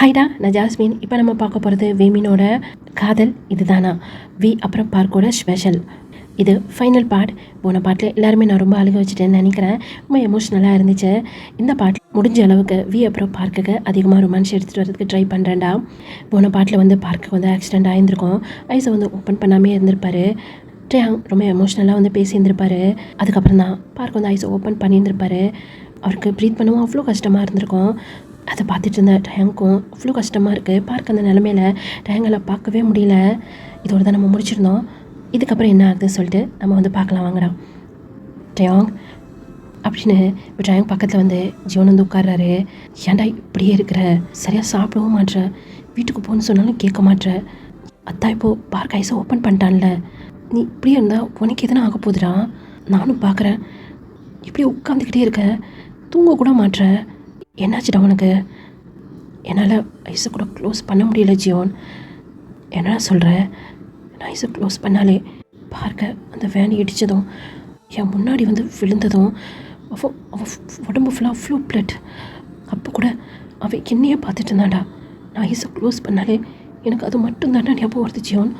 ஹாய்டா, நான் ஜாஸ்மின். இப்போ நம்ம பார்க்க போகிறது வேமினோட காதல் இதுதானா, வி அப்புறம் பார்க்கோட ஸ்பெஷல். இது ஃபைனல் பார்ட். போன பாட்டில் எல்லாருமே நான் ரொம்ப அழுக வச்சுட்டேன்னு நினைக்கிறேன். ரொம்ப எமோஷ்னலாக இருந்துச்சு. இந்த பாட்டில் முடிஞ்ச அளவுக்கு வி அப்புறம் பார்க்குக்கு அதிகமாக ரொமான்ஸ் எடுத்துகிட்டு வரதுக்கு ட்ரை பண்ணுறேன்டா. போன பாட்டில் வந்து பார்க்கு வந்து ஆக்சிடென்ட் ஆகியிருந்திருக்கும். ஐஸை வந்து ஓப்பன் பண்ணாமே இருந்திருப்பாரு. ட்ரேயாங் ரொம்ப எமோஷ்னலாக வந்து பேசியிருந்திருப்பாரு. அதுக்கப்புறம் தான் பார்க் வந்து ஐஸை ஓப்பன் பண்ணியிருந்திருப்பாரு. அவருக்கு ப்ரீத் பண்ணவும் அவ்வளோ கஷ்டமாக இருந்திருக்கும். அதை பார்த்துட்டு இருந்த டயங்க்கும் அவ்வளோ கஷ்டமாக இருக்குது. பார்க்க அந்த நிலமையில் டயங்களை பார்க்கவே முடியல. இதோட தான் நம்ம முடிச்சிருந்தோம். இதுக்கப்புறம் என்ன ஆகுதுன்னு சொல்லிட்டு நம்ம வந்து பார்க்கலாம் வாங்கடா. டயாங் அப்படின்னு இப்போ டயாங் பக்கத்தில் வந்து ஜியோன் வந்து உட்கார்றாரு. ஏன்டா இப்படியே இருக்கிற, சரியாக சாப்பிடவும் மாட்ற, வீட்டுக்கு போகணுன்னு சொன்னாலும் கேட்க மாட்ற. அதான் இப்போது பார்க் ஐஸை ஓப்பன் பண்ணிட்டான்ல, நீ இப்படியே இருந்தால் உனக்கு எதனா ஆக போகுதுடா. நானும் பார்க்குறேன், இப்படியே உட்காந்துக்கிட்டே இருக்க, தூங்க கூட மாட்ற. என்னாச்சுடா உனக்கு? என்னால் ஐஸை கூட க்ளோஸ் பண்ண முடியல ஜியோன். என்ன சொல்கிறேன்? நான் ஐஸை க்ளோஸ் பண்ணாலே பார்க்க அந்த வேன் இடித்ததும் என் முன்னாடி வந்து விழுந்ததும் அவள் உடம்பு ஃபுல்லாக ஃப்ளூ பிளட். அப்போ கூட அவள் என்னையே பார்த்துட்டு இருந்தாடா. நான் ஐஸை க்ளோஸ் பண்ணாலே எனக்கு அது மட்டும் தாண்டா ஞாபகம் வருது ஜியோன்.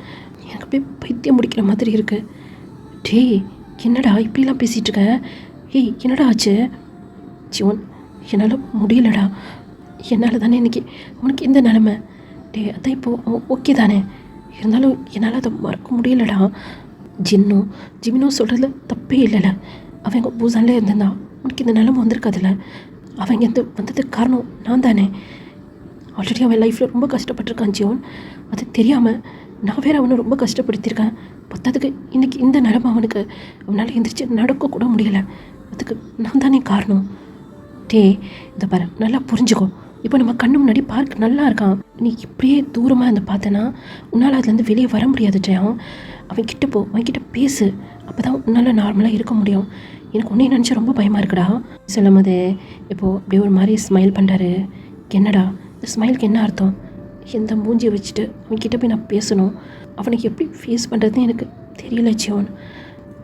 எனக்கு அப்படியே பைத்தியம் முடிக்கிற மாதிரி இருக்குது. டேய் என்னடா இப்படிலாம் பேசிகிட்டு இருக்க? ஏய் என்னடா ஆச்சு ஜியோன்? என்னால் முடியலடா. என்னால் தானே இன்றைக்கி உனக்கு இந்த நிலமை. டே அதான் இப்போது ஓகே தானே, இருந்தாலும் என்னால் அதை மறக்க முடியலடா. ஜிமினோ சொல்கிறதுல தப்பே இல்லைல்ல. அவங்க பூசானில் இருந்திருந்தா உனக்கு இந்த நிலமை வந்திருக்காதுல்ல. அவங்க வந்ததுக்கு காரணம் நான் தானே. ஆல்ரெடி அவன் லைஃப்பில் ரொம்ப கஷ்டப்பட்டிருக்கான் ஜியோன். அது தெரியாமல் நான் வேறு அவனை ரொம்ப கஷ்டப்படுத்தியிருக்கேன். பத்தாதுக்கு இன்றைக்கி இந்த நிலமை அவனுக்கு அவனால் எந்திரிச்சு நடக்கக்கூட முடியலை. அதுக்கு நான் தானே காரணம். டே இதை பாரு, நல்லா புரிஞ்சுக்கோ. இப்போ நம்ம கண்ணு முன்னாடி பார்க் நல்லா இருக்கான். நீ இப்படியே தூரமாக இருந்து பார்த்தனா உன்னால் அதுலேருந்து வெளியே வர முடியாது ஜெயம். அவன் கிட்ட போ, அவன்கிட்ட பேசு. அப்போ தான் உன்னால் நார்மலாக இருக்க முடியும். எனக்கு உன்னைய நினச்சா ரொம்ப பயமாக இருக்குடா. சொல்லும் போது இப்போது அப்படியே ஒரு மாதிரி ஸ்மைல் பண்ணுறாரு. என்னடா இந்த ஸ்மைலுக்கு என்ன அர்த்தம்? எந்த மூஞ்சியை வச்சுட்டு அவன்கிட்ட போய் நான் பேசணும்? அவனுக்கு எப்படி ஃபேஸ் பண்ணுறதுன்னு எனக்கு தெரியல ஜியோன்.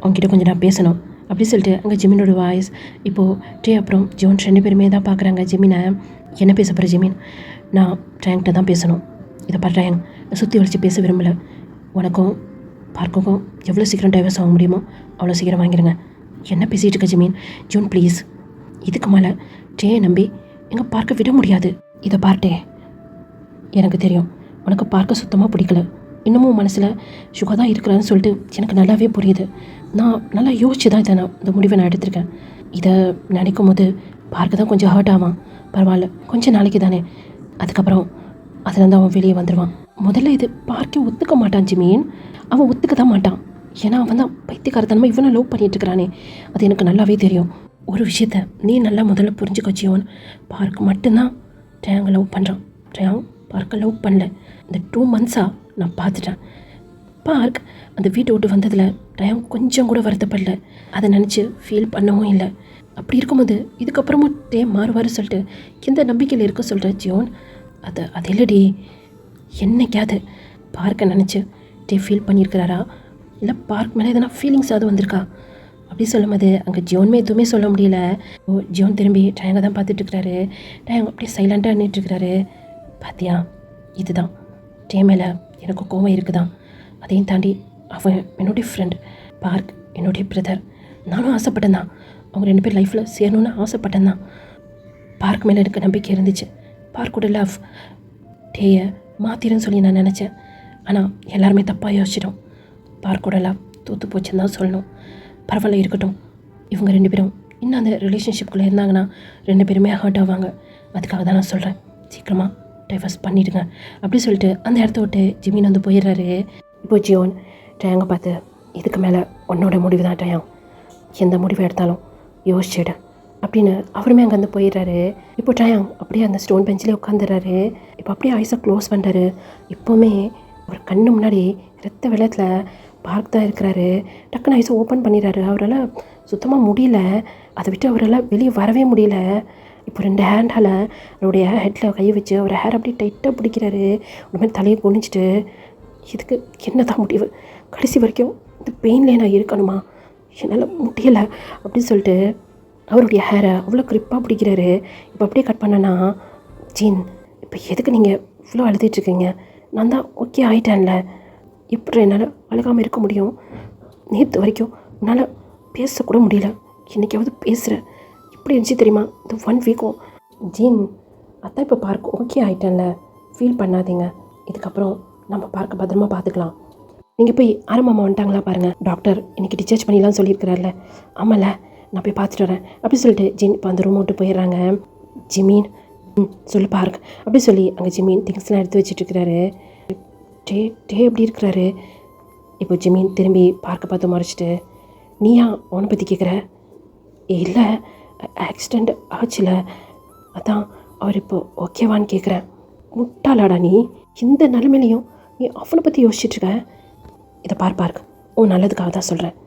அவன்கிட்ட கொஞ்சம் நான் பேசணும் அப்படி சொல்லிட்டு அங்கே ஜிமினோட வாய்ஸ். இப்போது ட்ரே அப்புறம் ஜோன் 2 பேருமே தான் பார்க்குறாங்க ஜிமினை. என்ன பேச போகிற ஜிமின்? நான் ட்ரேங்கிட்ட தான் பேசணும். இதை பாரு ட்ரேங், நான் சுற்றி வலிச்சு பேச விரும்பலை. உனக்கும் பார்க்குக்கும் எவ்வளோ சீக்கிரம் டைவர்ஸ் ஆக முடியுமோ அவ்வளோ சீக்கிரம் வாங்கிடுங்க. என்ன பேசிகிட்டு இருக்க ஜிமின்? ஜோன் ப்ளீஸ், இதுக்கு மேலே ட்ரேயை நம்பி எங்கள் பார்க்க விட முடியாது. இதை பார்த்தே எனக்கு தெரியும் உனக்கு பார்க்க சுத்தமாக பிடிக்கல. இன்னமும் மனசில் சுகா தான் இருக்கிறான்னு சொல்லிட்டு எனக்கு நல்லாவே புரியுது. நான் நல்லா யோசிச்சு தான் இந்த முடிவை நான் எடுத்திருக்கேன். இதை நினைக்கும் போது பார்க்க தான் கொஞ்சம் ஹர்ட் ஆவான். பரவாயில்ல, கொஞ்சம் நாளைக்கு தானே, அதுக்கப்புறம் அதுலேருந்து அவன் வெளியே வந்துடுவான். முதல்ல இது பார்க்க ஒத்துக்க மாட்டான் ஜிமீன். அவன் ஒத்துக்க தான் மாட்டான். ஏன்னா அவன் தான் பைத்தியக்காரத்தனமாக இவனை லவ் பண்ணிகிட்டு இருக்கிறானே. அது எனக்கு நல்லாவே தெரியும். ஒரு விஷயத்த நீ நல்லா முதல்ல புரிஞ்சுக்கோ ஜியோன். பார்க் மட்டும்தான் ட்ரேயாங்கை லவ் பண்ணுறான். ட்ரேயாங் பார்க்க லவ் பண்ணல. இந்த 2 மந்த்ஸாக நான் பார்த்துட்டேன். பார்க் அந்த வீட்டை விட்டு வந்ததில் ட்ரேயாங் கொஞ்சம் கூட வருத்தப்படல. அதை நினச்சி ஃபீல் பண்ணவும் இல்லை. அப்படி இருக்கும்போது இதுக்கப்புறமும் மாறுவார் சொல்லிட்டு எந்த நம்பிக்கையில் இருக்க சொல்கிற ஜியோன்? அது இல்லடி, என்னைக்காவது பார்க்கை நினச்சி ஃபீல் பண்ணியிருக்கிறாரா? இல்லை பார்க் மேலே எதனா ஃபீலிங்ஸ் அது வந்திருக்கா? அப்படி சொல்லும் போது அங்கே ஜியோன்மே எதுவுமே சொல்ல முடியல. ஜியோன் திரும்பி ட்ரேயாங்கை தான் பார்த்துட்ருக்கிறாரு. ட்ரேயாங் அப்படியே சைலண்ட்டாக நின்றுட்டுருக்கிறாரு. பார்த்தியா, இதுதான் டே மேலே எனக்கு கோவம் இருக்குதான். அதையும் தாண்டி அவன் என்னுடைய ஃப்ரெண்ட், பார்க் என்னுடைய பிரதர். நானும் ஆசைப்பட்டேன் தான், அவங்க 2 பேர் லைஃப்பில் சேரணுன்னு ஆசைப்பட்டேன் தான். பார்க் மேலே எனக்கு நம்பிக்கை இருந்துச்சு. பார்க்கோட லவ் டேயை மாற்றிடுன்னு சொல்லி நான் நினச்சேன். ஆனால் எல்லாருமே தப்பாக யோசிச்சிட்டோம். பார்க்கோட லவ் தூத்து போச்சுன்னு தான் சொல்லணும். பரவாயில்ல, இருக்கட்டும். இவங்க 2 பேரும் இன்னும் அந்த ரிலேஷன்ஷிப்குள்ளே இருந்தாங்கன்னா 2 பேருமே ஹர்ட் ஆவாங்க. அதுக்காக தான் நான் சொல்கிறேன், சீக்கிரமாக டைவர்ஸ் பண்ணிவிடுங்க அப்படி சொல்லிட்டு அந்த இடத்த விட்டு ஜிமின் வந்து போயிடுறாரு. இப்போ ஜியோன் ட்ரேயாங்கை பார்த்து, இதுக்கு மேலே உன்னோட முடிவு தான் ட்ரேயாங், எந்த முடிவு எடுத்தாலும் யோசிச்சிடு அப்படின்னு அவருமே அங்கேருந்து போயிடுறாரு. இப்போ ட்ரேயாங் அப்படியே அந்த ஸ்டோன் பெஞ்சிலே உட்காந்துடுறாரு. இப்போ அப்படியே ஐஸை க்ளோஸ் பண்ணுறாரு. இப்போவுமே அவர் கண்ணு முன்னாடி ரத்த வெள்ளத்தில் பார்க் தான் இருக்கிறாரு. டக்குன்னு ஐஸை ஓப்பன் பண்ணிடுறாரு. அவரால் சுத்தமாக முடியல, அதை விட்டு அவரால் வெளியே வரவே முடியல. இப்போ 2 ஹேண்டால் அவருடைய ஹெட்டில் கை வச்சு அவர் ஹேர் அப்படியே டைட்டாக பிடிக்கிறாரு. ஒரு மாதிரி தலையை குனிச்சிட்டு, இதுக்கு என்ன தான் முடிவு? கடைசி வரைக்கும் இந்த பெயின்லேயே நான் இருக்கணுமா? என்னால் முடியலை அப்படின்னு சொல்லிட்டு அவருடைய ஹேரை அவ்வளோ க்ரிப்பாக பிடிக்கிறாரு. இப்போ அப்படியே கட் பண்ணனா ஜீன் இப்போ எதுக்கு நீங்கள் இவ்வளோ அழுதுட்டுருக்கீங்க? நான் தான் ஓகே ஆகிட்டேன்ல. எப்படி என்னால் அழுகாமல் இருக்க முடியும்? நேற்று வரைக்கும் என்னால் பேசக்கூட முடியல. இன்றைக்காவது பேசுகிறேன். எப்படி இருந்துச்சு தெரியுமா இந்த 1 வீக்கும்? ஜீன், அதான் இப்போ பார்க்க ஓகே ஆகிட்டேன்ல, ஃபீல் பண்ணாதீங்க. இதுக்கப்புறம் நம்ம பார்க்க பத்திரமா பார்த்துக்கலாம். நீங்கள் போய் ஆரம்பமாக வந்துட்டாங்களா பாருங்கள். டாக்டர் இன்றைக்கி டிஸ்சார்ஜ் பண்ணிடலாம் சொல்லியிருக்கிறார்ல. ஆமாம்ல, நான் போய் பார்த்துட்டு வரேன் அப்படி சொல்லிட்டு ஜின் இப்போ அந்த ரூம் விட்டு போயிடுறாங்க. ஜிமீன், சொல்லு பார்க் அப்படி சொல்லி அங்கே ஜிமீன் திங்ஸ்லாம் எடுத்து வச்சுட்ருக்கிறாரு. டே டே எப்படி இருக்கிறாரு? இப்போ ஜிமீன் திரும்பி பார்க்க பார்த்து மறைச்சிட்டு, நீயா அவனை பற்றி கேட்குற? இல்லை, ஆக்சிடெண்ட் ஆச்சுல, அதான் அவர் இப்போ ஓகேவான்னு கேட்குறேன். முட்டாளாடா நீ? இந்த நிலைமையிலையும் நீ அவனை பற்றி யோசிச்சுட்ருக்க? இதை பார்க், உன் நல்லதுக்காக தான் சொல்கிறேன்.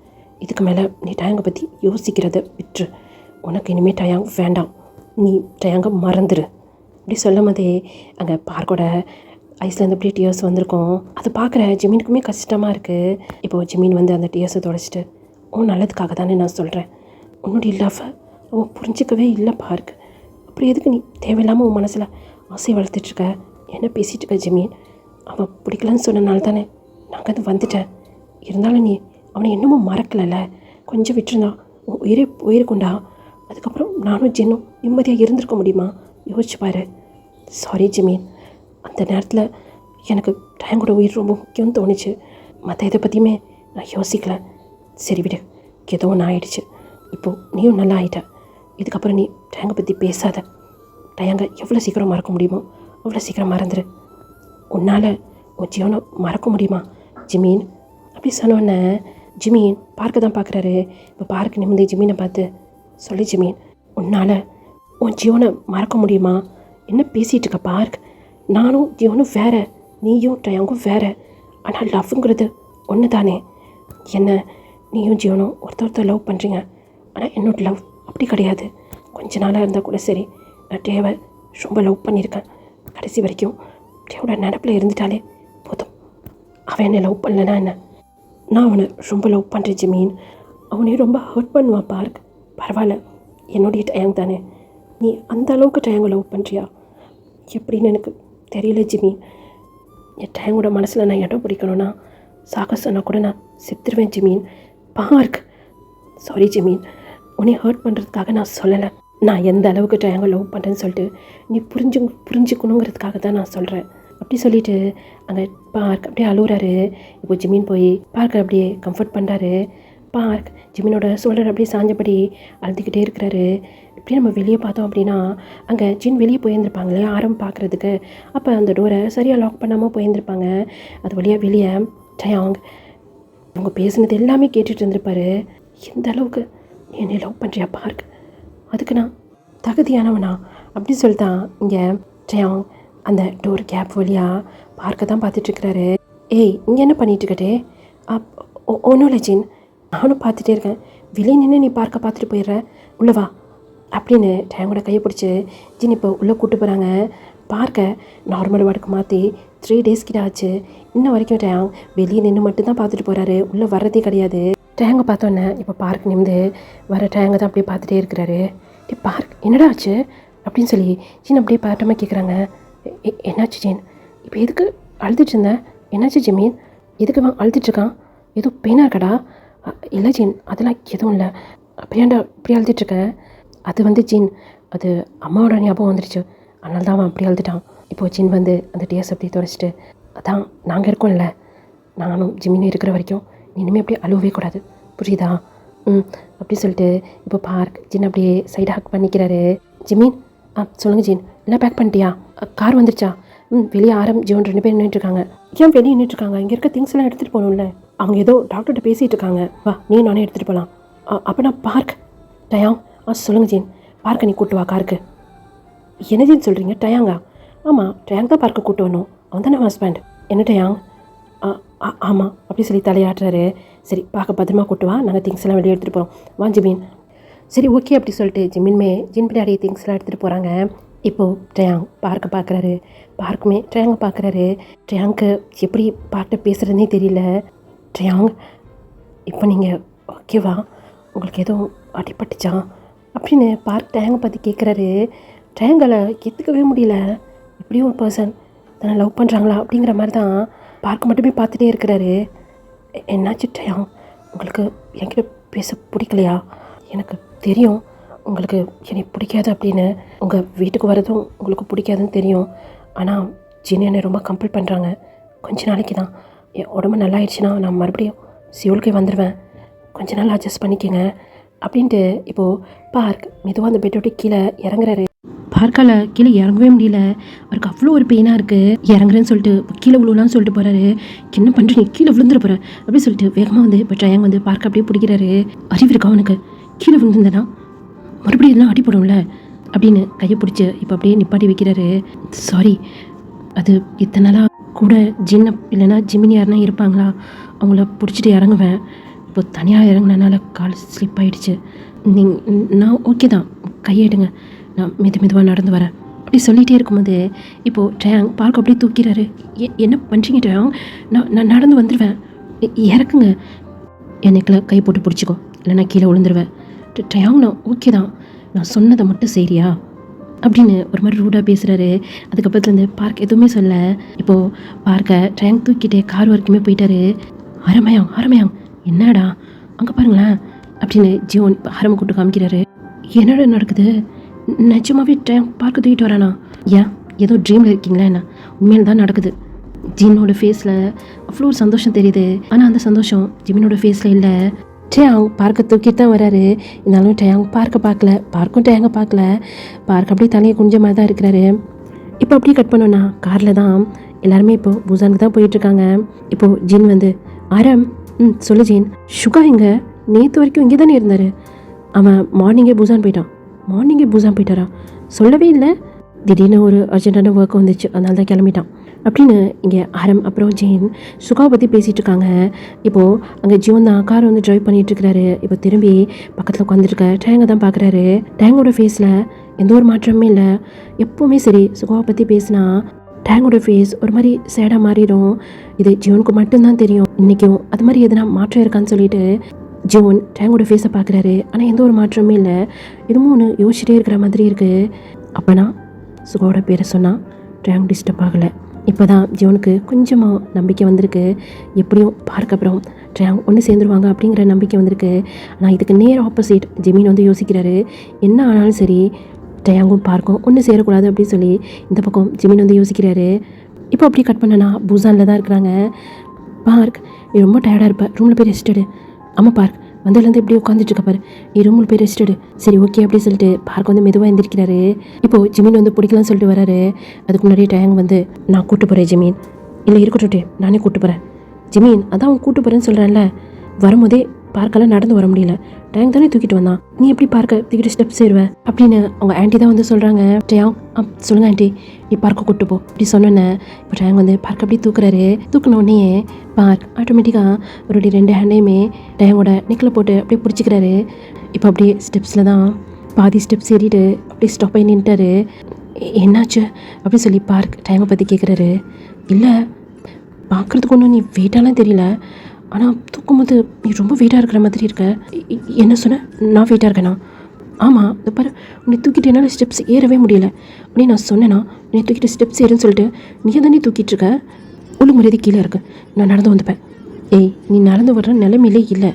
இதுக்கு மேலே நீ டயாங்கை பற்றி யோசிக்கிறத விட்டுரு. உனக்கு இனிமேல் டயாங் வேண்டாம். நீ டயாங்கை மறந்துடு. அப்படி சொல்லும் போதே அங்கே பார்க்கோட ஐஸ்லேருந்து அப்படியே டியர்ஸ் வந்திருக்கோம். அதை பார்க்குற ஜிமீனுக்குமே கஷ்டமாக இருக்குது. இப்போது ஜிமீன் வந்து அந்த டியர்ஸை தொடச்சிட்டு, உன் நல்லதுக்காக தானே நான் சொல்கிறேன். உன்னுடைய லவ்வை அவன் புரிஞ்சிக்கவே இல்லை பார்க். அப்படி எதுக்கு நீ தேவையில்லாமல் உன் மனசில் ஆசையை வளர்த்துட்ருக்க? என்ன பேசிகிட்டு இருக்க ஜிமீன்? அவன் பிடிக்கலன்னு சொன்னனால தானே நாங்கள் அது வந்துட்டேன். இருந்தாலும் நீ அவனை இன்னமும் மறக்கலைல்ல. கொஞ்சம் விட்டுருந்தா உன் உயிரே போயிருக்குண்டா. அதுக்கப்புறம் நானும் ஜின்னும் நிம்மதியாக இருந்திருக்க முடியுமா? யோசிச்சு பாரு. சாரி ஜிமீன், அந்த நேரத்தில் எனக்கு டயாங்கோட உயிர் ரொம்ப முக்கியம்னு தோணுச்சு. மற்ற இதை பற்றியுமே நான் யோசிக்கல. சரி விடு, ஏதோ ஒன்று ஆயிடுச்சு. இப்போது நீயும் நல்லா ஆகிட்ட. இதுக்கப்புறம் நீ டயாங்கை பற்றி பேசாத. டயாங்கை எவ்வளோ சீக்கிரம் மறக்க முடியுமோ அவ்வளோ சீக்கிரம் மறந்துடு. உன்னால் உன் ஜீவனை மறக்க முடியுமா ஜிமீன்? அப்படி சொன்னோன்னே ஜிமீன் பார்க்க தான் பார்க்குறாரு. இப்போ பார்க்க நிமிந்து ஜிமீனை பார்த்து, சொல்லி ஜிமீன், உன்னால் உன் ஜீவனை மறக்க முடியுமா? என்ன பேசிகிட்டு இருக்க பார்க்? நானும் ஜீவனும் வேறு, நீயும் டயாங்கும் வேறு. ஆனால் லவ்ங்கிறது ஒன்று தானே. என்ன நீயும் ஜீவனும் ஒருத்தர் லவ் பண்ணுறீங்க. ஆனால் என்னோட லவ் அப்படி கிடையாது. கொஞ்ச நாளாக இருந்தால் கூட சரி, நான் டேவை ரொம்ப லவ் பண்ணியிருக்கேன். கடைசி வரைக்கும் டேவோட நினப்பில் இருந்துட்டாலே போதும். அவன் என்னை லவ் பண்ணலன்னா என்ன, நான் அவனை ரொம்ப லவ் பண்ணுறேன் ஜிமீன். அவனையும் ரொம்ப ஹர்ட் பண்ணுவான் பார்க். பரவாயில்ல, என்னுடைய டயாங் தானே. நீ அந்த அளவுக்கு டயாங்கை லவ் பண்ணுறியா எப்படின்னு எனக்கு தெரியல ஜிமீன். என் டயாங்கோட மனசில் நான் இடம் பிடிக்கணும்னா சாக சொன்னால் கூட நான் செத்துருவேன் ஜிமீன். பார்க், சாரி ஜிமீன், உன்னை ஹர்ட் பண்ணுறதுக்காக நான் சொல்லலை. நான் எந்த அளவுக்கு டயாங்கை லவ் பண்ணுறேன்னு சொல்லிட்டு நீ புரிஞ்சுக்கணுங்கிறதுக்காக தான் நான் சொல்கிறேன். அப்படி சொல்லிவிட்டு அங்கே பார்க் அப்படியே அழுகுறாரு. இப்போ ஜிமீன் போய் பார்க்கை அப்படியே கம்ஃபர்ட் பண்ணுறாரு. பார்க் ஜிமீனோட ஷோல்டர் அப்படியே சாஞ்சபடி அழுதுகிட்டே இருக்கிறாரு. இப்படி நம்ம வெளியே பார்த்தோம் அப்படின்னா அங்கே ஜின் வெளியே போயிருந்துருப்பாங்க இல்லையா ஆரம்பம் பார்க்குறதுக்கு. அப்போ அந்த டோரை சரியாக லாக் பண்ணாமல் போயிருந்துருப்பாங்க. அது வழியாக வெளியே டயாங் அவங்க பேசுனது எல்லாமே கேட்டுட்டு இருந்திருப்பாரு. எந்த அளவுக்கு நீ என்னை லவ் பண்ணுறியா பார்க்? அதுக்கு நான் தகுதியானவனா அப்படின்னு சொல்லிட்டான். இங்கே டயாங் அந்த டோர் கேப் வழியாக பார்க்க தான் பார்த்துட்ருக்கிறாரு. ஏய், இங்கே என்ன பண்ணிட்டுருக்கட்டே? ஒன்றும் இல்லை ஜின், நானும் பார்த்துட்டே இருக்கேன். வெளியே நின்று நீ பார்க்க பார்த்துட்டு போயிடுற, உள்ளவா அப்படின்னு டயாங்கோட கையை பிடிச்சி ஜின் இப்போ உள்ளே கூப்பிட்டு போகிறாங்க. பார்க்க நார்மல் வார்டுக்கு மாற்றி 3 days கிட்ட ஆச்சு. இன்ன வரைக்கும் டயாங் வெளியே நின்று மட்டும்தான் பார்த்துட்டு போகிறாரு, உள்ளே வர்றதே கிடையாது. டயாங்கை பார்த்தோன்னே இப்போ பார்க் நிமிந்து வர டயாங்கை தான் அப்படியே பார்த்துட்டே இருக்கிறாரு. பார்க் என்னடா ஆச்சு அப்படின்னு சொல்லி ஜின் அப்படியே பாட்டமாக கேட்குறாங்க. என்னாச்சு ஜின்? இப்போ எதுக்கு அழுதுட்டு இருந்தேன்? என்னாச்சு ஜிமீன்? எதுக்கு அவன் அழுதுட்டுருக்கான்? எதுவும் பெயினாக இருக்கடா? இல்லை ஜீன், அதெல்லாம் எதுவும் இல்லை. அப்படியாண்டா இப்படி அழுதுட்டுருக்கேன்? அது வந்து ஜீன், அது அம்மாவோட ஞாபகம் வந்துடுச்சு, அதனால தான் அவன் அப்படி அழுதுட்டான். இப்போது ஜின் வந்து அந்த டேஸ் அப்படி தொடச்சிட்டு, அதான் நாங்கள் இருக்கோம்ல, நானும் ஜிமினும் இருக்கிற வரைக்கும் நீ இனிமேல் அப்படியே அழுவவே கூடாது, புரியுதா? அப்படி சொல்லிட்டு இப்போ பார்க் ஜின் அப்படியே சைடு ஹக் பண்ணிக்கிறாரு. ஜிமீன், சொல்லுங்கள் ஜீன், எல்லாம் பேக் பண்ணிட்டியா? கார் வந்துருச்சா? வெளியே ஆரம் ஜீவன் 2 பேர் நின்றுட்டுருக்காங்க. ஏன் வெளியே நின்றுட்டுருக்காங்க? இங்கே இருக்க திங்ஸ் எல்லாம் எடுத்துகிட்டு போகணும்ல. அவங்க ஏதோ டாக்டர்கிட்ட பேசிகிட்டு இருக்காங்க. வா, நீ நானே எடுத்துகிட்டு போகலாம். அப்போ நான் பார்க் டயாங், சொல்லுங்கள் ஜீன், பார்க்க நீ கூட்டு வா காருக்கு. என்ன ஜீன் சொல்கிறீங்க? டயாங்கா? ஆமாம், டயாங் தான் பார்க்க கூட்டு வரணும், அவன் தானே ஹஸ்பண்ட். என்ன டயாங்? ஆமாம் அப்படி சொல்லி தலையாட்டுறாரு. சரி, பார்க்க பத்திரமா கூட்டு வா, நாங்கள் திங்ஸ் எல்லாம் வெளியே எடுத்துகிட்டு போகிறோம். வா ஜிமீன். சரி ஓகே அப்படி சொல்லிட்டு ஜின் பின்னாடி திங்ஸ்லாம் எடுத்துகிட்டு போகிறாங்க. இப்போது டயாங் பார்க்க பார்க்குறாரு, பார்க்குமே டயாங்கை பார்க்குறாரு. டயாங்க்கு எப்படி பார்க்க பேசுகிறதுனே தெரியல. டயாங், இப்போ நீங்கள் ஓகேவா? உங்களுக்கு எதுவும் அடிபட்டுச்சா அப்படின்னு பார்க் டயாங்கை பற்றி கேட்குறாரு. டயாங்கால் ஏற்றுக்கவே முடியல. இப்படியும் ஒரு பர்சன் தன்னை லவ் பண்ணுறாங்களா அப்படிங்கிற மாதிரி தான் பார்க்க மட்டுமே பார்த்துட்டே இருக்கிறாரு. என்னாச்சு டயாங், உங்களுக்கு என்கிட்ட பேச பிடிக்கலையா? எனக்கு தெரியும் உங்களுக்கு என்னை பிடிக்காது அப்படின்னு, உங்கள் வீட்டுக்கு வரதும் உங்களுக்கு பிடிக்காதுன்னு தெரியும். ஆனால் ஜின் என்னை ரொம்ப கம்பல் பண்ணுறாங்க. கொஞ்ச நாளைக்கு தான், என் உடம்பு நல்லாயிடுச்சுன்னா நான் மறுபடியும் சியோலுக்கே வந்துடுவேன். கொஞ்ச நாள் அட்ஜஸ்ட் பண்ணிக்கோங்க அப்படின்ட்டு இப்போது பார்க் மெதுவாக அந்த பெட்டோட்டி கீழே இறங்குறாரு. பார்க்கால கீழே இறங்கவே முடியல. அவருக்கு அவ்வளோ ஒரு பெயினாக இருக்குது. இறங்குறேன்னு சொல்லிட்டு கீழே விழுவலான்னு சொல்லிட்டு போகிறாரு. என்ன பண்ணுறீங்க, கீழே விழுந்துட போகிறேன் அப்படின்னு சொல்லிட்டு வேகமாக வந்து இப்போ ட்ரையாங் வந்து பார்க்க அப்படியே பிடிக்கிறாரு. அறிவு இருக்கா அவனுக்கு? கீழே விழுந்துருந்தேனா மறுபடியும் இதெல்லாம் அடிப்படும்ல அப்படின்னு கையை பிடிச்சி இப்போ அப்படியே நிப்பாட்டி வைக்கிறாரு. சாரி, அது இத்தனை நாளாக கூட ஜின்ன இல்லைன்னா ஜிமினி யாருன்னா இருப்பாங்களா, அவங்கள பிடிச்சிட்டு இறங்குவேன். இப்போ தனியாக இறங்குனனால கால் ஸ்லிப் ஆகிடுச்சு. நான் ஓகே தான், கையெடுங்க, நான் மெதுவாக நடந்து வரேன் அப்படி சொல்லிகிட்டே இருக்கும்போது இப்போது ட்ரையாங் பார்க்க அப்படியே தூக்கிறாரு. என்ன பண்ணுறீங்க ட்ரையாங்? நான் நடந்து வந்துடுவேன், இறக்குங்க. என்னைக்குள்ள கை போட்டு பிடிச்சிக்கோ, இல்லை நான் கீழே விழுந்துருவேன். ட்ரையாங் நான் ஓகே தான், நான் சொன்னதை மட்டும் செய்றியா அப்படின்னு ஒரு மாதிரி ரூடாக பேசுகிறாரு. அதுக்கப்புறத்துலேருந்து பார்க் எதுவுமே சொல்ல. இப்போது பார்க்க ட்ரையாங் தூக்கிட்டே கார் வரைக்குமே போயிட்டாரு. ஆரமையாங் என்னடா அங்கே பாருங்களேன் அப்படின்னு ஜியோன் ஆரம்ப கூட்டு காமிக்கிறாரு. என்னடா நடக்குது? நிஜமாவே ட்ரையாங் பார்க்க தூக்கிட்டு வரானா? ஏன் ஏதோ ட்ரீமில் இருக்கீங்களா என்ன? உண்மையில தான் நடக்குது. ஜின்னோட ஃபேஸில் அவ்வளோ ஒரு சந்தோஷம் தெரியுது. ஆனால் அந்த சந்தோஷம் ஜிமினோட ஃபேஸில் இல்லை. ட்ரையாங் பார்க்க தூக்கிட்டு தான் வராரு. இருந்தாலும் ட்ரையாங் பார்க்க பார்க்கல, பார்க்கும் ட்ரையாங்க பார்க்கல. பார்க்க அப்படியே தலையை குஞ்ச மாதிரி தான் இருக்கிறாரு. இப்போ அப்படியே கட் பண்ணோன்னா காரில் தான் எல்லாருமே இப்போது பூசானுக்கு தான் போயிட்டுருக்காங்க. இப்போது ஜின் வந்து ஆரம் சொல்லு ஜின், சுகா எங்கே? நேற்று வரைக்கும் இங்கே தானே இருந்தார். அவன் மார்னிங்கே பூசான் போயிட்டாரா? சொல்லவே இல்லை. திடீர்னு ஒரு அர்ஜென்ட்டான ஒர்க் வந்துச்சு, அதனால தான் கிளம்பிட்டான் அப்படின்னு இங்கே ஆரம் அப்புறம் ஜெயின் சுகாவை பற்றி பேசிகிட்டு இருக்காங்க. இப்போது அங்கே ஜியோன் தான் கார் வந்து ட்ரைவ் பண்ணிகிட்ருக்கிறாரு. இப்போ திரும்பி பக்கத்தில் உட்காந்துருக்க டேங்கை தான் பார்க்குறாரு. டேங்கோட ஃபேஸில் எந்த ஒரு மாற்றமே இல்லை. எப்போவுமே சரி சுகாவை பற்றி பேசினா டேங்கோட ஃபேஸ் ஒரு மாதிரி சேடாக மாறிடும். இது ஜியோனுக்கு மட்டும்தான் தெரியும். இன்றைக்கும் அது மாதிரி எதனா மாற்றம் இருக்கான்னு சொல்லிட்டு ஜியோன் டேங்கோட ஃபேஸை பார்க்குறாரு. ஆனால் எந்த ஒரு மாற்றமே இல்லை. எதுவும் ஒன்று யோசிச்சுட்டே இருக்கிற மாதிரி இருக்குது. அப்போனா சுகாவோட பேரை சொன்னால் டேங் டிஸ்டர்ப் ஆகலை. இப்போ தான் ஜியோனுக்கு கொஞ்சமாக நம்பிக்கை வந்திருக்கு. எப்படியும் பார்க்க அப்புறம் ட்ரையாங் ஒன்று சேர்ந்துருவாங்க அப்படிங்கிற நம்பிக்கை வந்திருக்கு. ஆனால் இதுக்கு நேர் ஆப்போசிட் ஜிமின் வந்து யோசிக்கிறாரு. என்ன ஆனாலும் சரி ட்ரையாங்கும் பார்க்கும் ஒன்று சேரக்கூடாது அப்படின்னு சொல்லி இந்த பக்கம் ஜிமின் வந்து யோசிக்கிறாரு. இப்போ அப்படி கட் பண்ணனா பூசானில் தான் இருக்கிறாங்க. பார்க், நீ ரொம்ப டயர்டாக இருப்ப, ரூமில் போய் ரெஸ்ட் எடு. ஆமாம் பார்க், வந்ததுலேருந்து இப்படி உட்காந்துட்டு பாரு, நீ ரூமில் போய் ரெஸ்ட் எடு. சரி ஓகே அப்படின்னு சொல்லிட்டு பார்க் வந்து மெதுவாக எழுந்திருக்கிறாரு. இப்போது ஜிமின் வந்து பிடிக்கலான்னு சொல்லிட்டு வராரு. அதுக்கு முன்னாடியே ட்ரையாங் வந்து நான் கூட்டு போகிறேன் ஜிமின். இல்லை இருக்கட்டும், நானே கூட்டு போகிறேன். ஜிமின் அதான் அவன் கூட்டு போகிறேன்னு சொல்கிறேன்ல, வரும்போதே பார்க்கெல்லாம் நடந்து வர முடியல, டேங்க் தானே தூக்கிட்டு வந்தான், நீ எப்படி பார்க்க தூக்கிட்டு ஸ்டெப்ஸ் ஏறுவேன் அப்படின்னு அவங்க ஆண்டி தான் வந்து சொல்கிறாங்க. ட்ரையாங் சொல்லுங்கள் ஆண்டி, நீ பார்க்க கூட்டு போ அப்படி சொன்னேன்னு இப்போ ட்ரையாங் வந்து பார்க்க அப்படி தூக்குறாரு. தூக்கின உடனே பார்க் ஆட்டோமேட்டிக்காக அவருடைய 2 ஹேண்டையுமே ட்ரையாங்கோட நெக்கில் போட்டு அப்படியே பிடிச்சிக்கிறாரு. இப்போ அப்படியே ஸ்டெப்ஸில் தான் பாதி ஸ்டெப்ஸ் ஏறிட்டு அப்படியே ஸ்டாப் ஆகி நின்ட்டாரு. என்னாச்சு அப்படி சொல்லி பார்க் ட்ரையாங்கை பற்றி கேட்குறாரு. இல்லை பார்க்குறதுக்கு ஒன்றும் நீ வெயிட்டாலாம் தெரியல, ஆனால் தூக்கும்போது நீ ரொம்ப வெயிட்டாக இருக்கிற மாதிரி இருக்க. என்ன சொன்ன? நான் வெயிட்டாக இருக்கேனா? ஆமாம், இந்த பாரு, உன்னை தூக்கிட்டு என்னால் ஸ்டெப்ஸ் ஏறவே முடியல அப்படின்னு நான் சொன்னேன்னா, நீ தூக்கிட்டு ஸ்டெப்ஸ் ஏறுன்னு சொல்லிட்டு நீ தானே தூக்கிட்டு இருக்க. ஒழுங்கு மரியாதை கீழே இருக்கு, நான் நடந்து வந்துப்பேன். ஏய், நீ நடந்து வர்ற நிலைமையிலே இல்லை,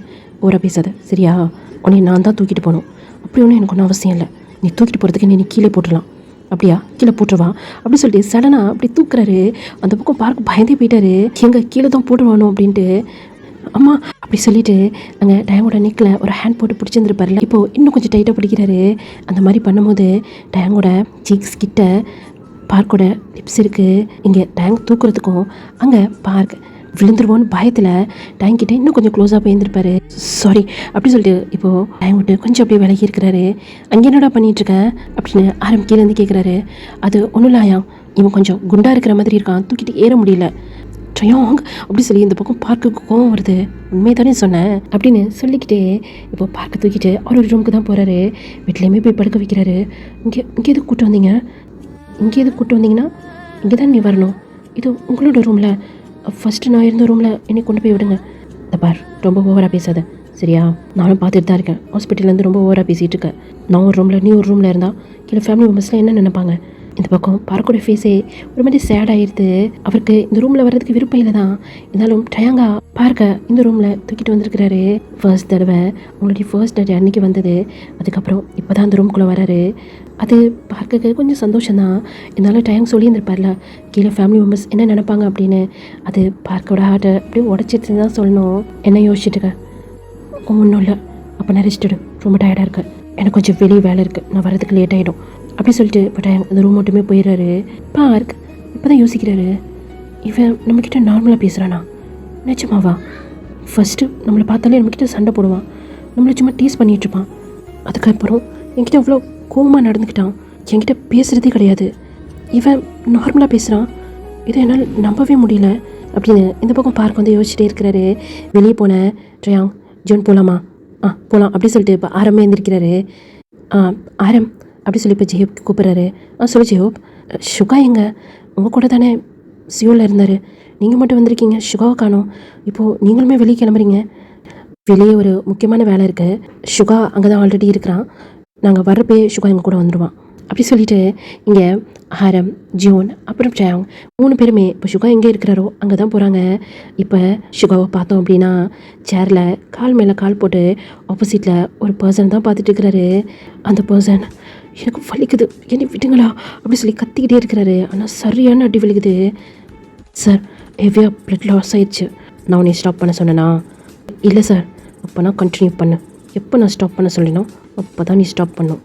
ஓரா பேசாத சரியா? உன்னை நான் தான் தூக்கிட்டு போகணும், அப்படி ஒன்றும் எனக்கு ஒன்றும் அவசியம் இல்லை. நீ தூக்கிட்டு போகிறதுக்கு நீ கீழே போட்டுடலாம். அப்படியா? கீழே போட்டுருவா அப்படி சொல்லிட்டு சடனாக அப்படி தூக்குறாரு. அந்த பக்கம் பார்க்க பயந்தே போயிட்டாரு. எங்கே கீழே தான் போட்டுருவானோ அப்படின்ட்டு. அம்மா அப்படி சொல்லிட்டு அங்கே டேங்கோட நெக்கில் ஒரு ஹேண்ட் போட்டு பிடிச்சிருந்துருப்பார்ல, இப்போது இன்னும் கொஞ்சம் டைட்டாக பிடிக்கிறாரு. அந்த மாதிரி பண்ணும்போது டேங்கோட சீக்ஸ் கிட்ட பார்க்கோட லிப்ஸ் இருக்குது. இங்கே டேங்க் தூக்குறதுக்கும் அங்கே பார்க் விழுந்துருவோன்னு பயத்தில் டேங்க் கிட்டே இன்னும் கொஞ்சம் க்ளோஸாக போயிருந்துருப்பாரு. சாரி அப்படி சொல்லிட்டு இப்போது டேங்க் விட்டு கொஞ்சம் அப்படியே விலகி இருக்கிறாரு. அங்கே என்னடா பண்ணிகிட்ருக்க அப்படின்னு கீழேருந்து கேட்குறாரு. அது ஒன்றும் இல்லையா, இவன் கொஞ்சம் குண்டாக இருக்கிற மாதிரி இருக்கான், தூக்கிட்டு ஏற முடியல. ட்ரையாங் அப்படி சொல்லி இந்த பக்கம் பார்க்குக்கு கோவம் வருது. உண்மையை தானே சொன்னேன் அப்படின்னு சொல்லிக்கிட்டே இப்போ பார்க்க தூக்கிட்டு அவர் ஒரு ரூமுக்கு தான் போகிறாரு. வீட்லேயுமே போய் படுக்க வைக்கிறாரு. இங்கே எதுக்கு கூப்பிட்டு வந்தீங்க? வந்தீங்கன்னா இங்கே தான் நீ வரணும், இது உங்களோட ரூமில். ஃபஸ்ட்டு நான் இருந்த ரூமில் என்னை கொண்டு போய் விடுங்க. இந்த பார், ரொம்ப ஓவராக பேசாத சரியா? நானும் பார்த்துட்டு தான் இருக்கேன், ஹாஸ்பிட்டல்லேருந்து ரொம்ப ஓவராக பேசிகிட்டு இருக்கேன். நான் ஒரு ரூமில் நீ ஒரு ரூமில் இருந்தால் கீழே ஃபேமிலி மெம்பர்ஸ்லாம் என்ன நினைப்பாங்க? இந்த பக்கம் பார்க்கோட ஃபேஸே ஒரு மாதிரி சேட் ஆயிடுது. அவருக்கு இந்த ரூமில் வர்றதுக்கு விருப்பம் இல்லை தான், இருந்தாலும் டயாங்கா பார்க்க இந்த ரூமில் தூக்கிட்டு வந்திருக்கிறாரு. ஃபர்ஸ்ட் தடவை உங்களுடைய ஃபர்ஸ்ட் டே அன்னைக்கு வந்தது, அதுக்கப்புறம் இப்போ தான் அந்த ரூம்குள்ளே வராரு. அது பார்க்க கொஞ்சம் சந்தோஷம்தான், இருந்தாலும் டயாங் சொல்லியிருந்திருப்பார்ல கீழே ஃபேமிலி மெம்பர்ஸ் என்ன நினைப்பாங்க அப்படின்னு. அது பார்க்கோட ஹார்ட்டை அப்படியே உடச்சிட்டு தான் சொல்லணும். என்ன யோசிச்சுட்டுக்க? ஒன்றும் இல்லை, அப்போ நான் ரெஸ்ட் எடு, ரொம்ப டயர்டாக இருக்கு, எனக்கு கொஞ்சம் வெளியே வேலை இருக்குது, நான் வரதுக்கு லேட் ஆகிடும் அப்படி சொல்லிட்டு இப்போ அந்த ரூம் மட்டுமே போயிடுறாரு. பார்க் இப்போ தான் யோசிக்கிறாரு, இவன் நம்மக்கிட்ட நார்மலாக பேசுகிறானா? நிஜமாவா? ஃபஸ்ட்டு நம்மளை பார்த்தாலே நம்மக்கிட்ட சண்டை போடுவான், நம்மளை சும்மா டீஸ் பண்ணிகிட்ருப்பான். அதுக்கப்புறம் என்கிட்ட அவ்வளோ கோவமாக நடந்துக்கிட்டான், என்கிட்ட பேசுகிறதே கிடையாது. இவன் நார்மலாக பேசுகிறான், இதை என்னால் நம்பவே முடியல அப்படின்னு இந்த பக்கம் பார்க் வந்து யோசிச்சுட்டே இருக்கிறாரு. வெளியே போன ட்ரயாங், ஜோன் போகலாமா? போகலாம் அப்படி சொல்லிட்டு இப்போ ஆரம்பமே எழுந்திருக்கிறாரு. ஆரம் அப்படி சொல்லி இப்போ ஜெயோப் கூப்பிட்றாரு. சொல்லு ஜெயோப், சுகா எங்க? உங்கள் கூட தானே சியோவில் இருந்தார், நீங்கள் மட்டும் வந்திருக்கீங்க, சுகாவை காணோம். இப்போது நீங்களுமே வெளியே கிளம்புறீங்க? வெளியே ஒரு முக்கியமான வேலை இருக்குது, சுகா அங்கே தான் ஆல்ரெடி இருக்கிறான், நாங்கள் வர்றப்பே சுகா எங்கள் கூட வந்துடுவான் அப்படி சொல்லிவிட்டு இங்கே ஹாரம், ஜியோன் அப்புறம் ட்ரயாங் 3 பேருமே இப்போ சுகா எங்கே இருக்கிறாரோ அங்கே தான் போகிறாங்க. இப்போ சுகாவை பார்த்தோம் அப்படின்னா சேரில் கால் மேலே கால் போட்டு ஆப்போசிட்டில் ஒரு பர்சன் தான் பார்த்துட்டு இருக்கிறாரு. அந்த பர்சன் எனக்கு வலிக்குது, என்னை விட்டுங்களா அப்படி சொல்லி கத்திக்கிட்டே இருக்கிறாரு. ஆனால் சரியான அடி வலிக்குது. சார் ஹெவியாக பிளட் லாஸ் ஆயிடுச்சு, நான் உன்னை ஸ்டாப் பண்ண சொன்னேனா? இல்லை சார். அப்போ நான் கண்டினியூ பண்ணு, எப்போ நான் ஸ்டாப் பண்ண சொல்லினோ அப்போ தான் நீ ஸ்டாப் பண்ணும்.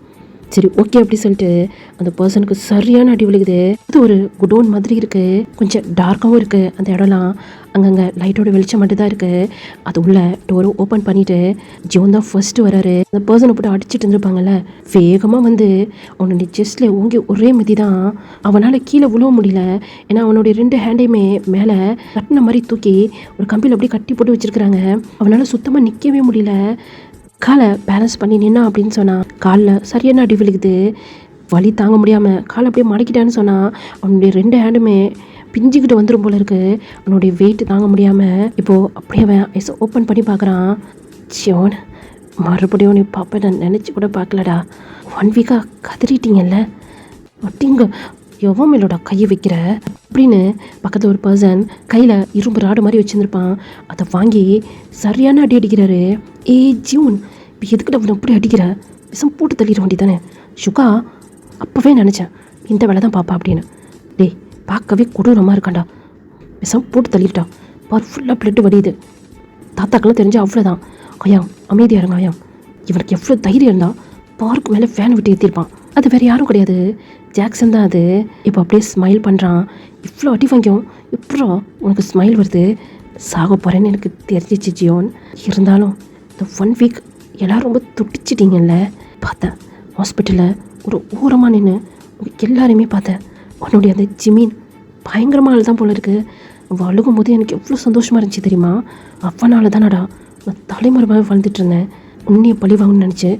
சரி ஓகே அப்படி சொல்லிட்டு அந்த பர்சனுக்கு சரியான அடி விழுகுது. அது ஒரு குடோன் மாதிரி இருக்குது, கொஞ்சம் டார்க்காகவும் இருக்குது அந்த இடம்லாம், அங்கங்கே லைட்டோட வெளிச்சம் மட்டும் தான் இருக்குது. அது உள்ள டோரை ஓப்பன் பண்ணிவிட்டு ஜோன் தான் ஃபர்ஸ்ட்டு வராரு. அந்த பர்சனை போட்டு அடிச்சுட்டு இருந்திருப்பாங்கல்ல, வேகமாக வந்து அவனுடைய செஸ்டில் ஓங்கி ஒரே மிதி தான். அவனால் கீழே விழவ முடியல, ஏன்னா அவனுடைய 2 ஹேண்டையுமே மேலே கட்டின மாதிரி தூக்கி ஒரு கம்பியில் அப்படியே கட்டி போட்டு வச்சுருக்குறாங்க. அவனால் சுத்தமாக நிற்கவே முடியல. காலை பேலன்ஸ் பண்ணி நின்னா அப்படின்னு சொன்னான், காலில் சரியான அடி விழுகுது. வலி தாங்க முடியாமல் காலை அப்படியே மடக்கிட்டான்னு சொன்னான். அவனுடைய 2 ஹேண்டுமே பிஞ்சிக்கிட்டு வந்துடும் போல இருக்குது, அவனுடைய வெயிட் தாங்க முடியாமல். இப்போது அப்படியே அவன் ஐஸை ஓப்பன் பண்ணி பார்க்குறான். ஜியோன், மறுபடியும் நீ பாப்பா நான் நினச்சி கூட பார்க்கலடா, 1 வீக்காக கதறிட்டீங்கல்ல, அப்படிங்க எவன் மேலோட கையை வைக்கிற அப்படின்னு பக்கத்தில் ஒரு பர்சன் கையில் இரும்பு ராடு மாதிரி வச்சுருந்துருப்பான், அதை வாங்கி சரியான அடி அடிக்கிறாரு. ஜியோன், இப்போ எதுக்கிட்ட அவனை அப்படி அடிக்கிற? விஷம் போட்டு தள்ளிட வேண்டி தானே? சுகா அப்போவே நினச்சேன் இந்த வேலை தான் பாப்பா அப்படின்னு. டேய் பார்க்கவே கொடூரமாக இருக்காண்டா, விஷம் போட்டு தள்ளிட்டான் பார், ஃபுல்லாக பிளட்டு வடியுது. தாத்தாக்கெல்லாம் தெரிஞ்சு அவ்வளோதான். ஐயாம் அமைதியாக இருங்க ஐயாம், இவனுக்கு எவ்வளோ தைரியம் இருந்தால் பார்க்கு மேலே ஃபேன் விட்டு ஏற்றிருப்பான். அது வேறு யாரும் கிடையாது, ஜாக்சன் தான் அது. இப்போ அப்படியே ஸ்மைல் பண்ணுறான். இவ்வளோ அடி வாங்கியும் இப்போ உனக்கு ஸ்மைல் வருது, சாக போகிறேன்னு எனக்கு தெரிஞ்சிச்சு ஜியோன். இருந்தாலும் இந்த 1 வீக் எல்லோரும் ரொம்ப துடிச்சிட்டிங்கல்ல. பார்த்தேன் ஹாஸ்பிட்டலில் ஒரு ஓரமாக நின்று எல்லாரையுமே பார்த்தேன். உன்னுடைய அந்த ஜிமீன் பயங்கரமாக தான் போல இருக்குது. அவள் அழுகும் போது எனக்கு எவ்வளோ சந்தோஷமாக இருந்துச்சு தெரியுமா? அவனால தானடா நான் தலைமுறையாக வாழ்ந்துட்டு இருந்தேன். உன்னையை பழி வாங்கணும்னு நினச்சி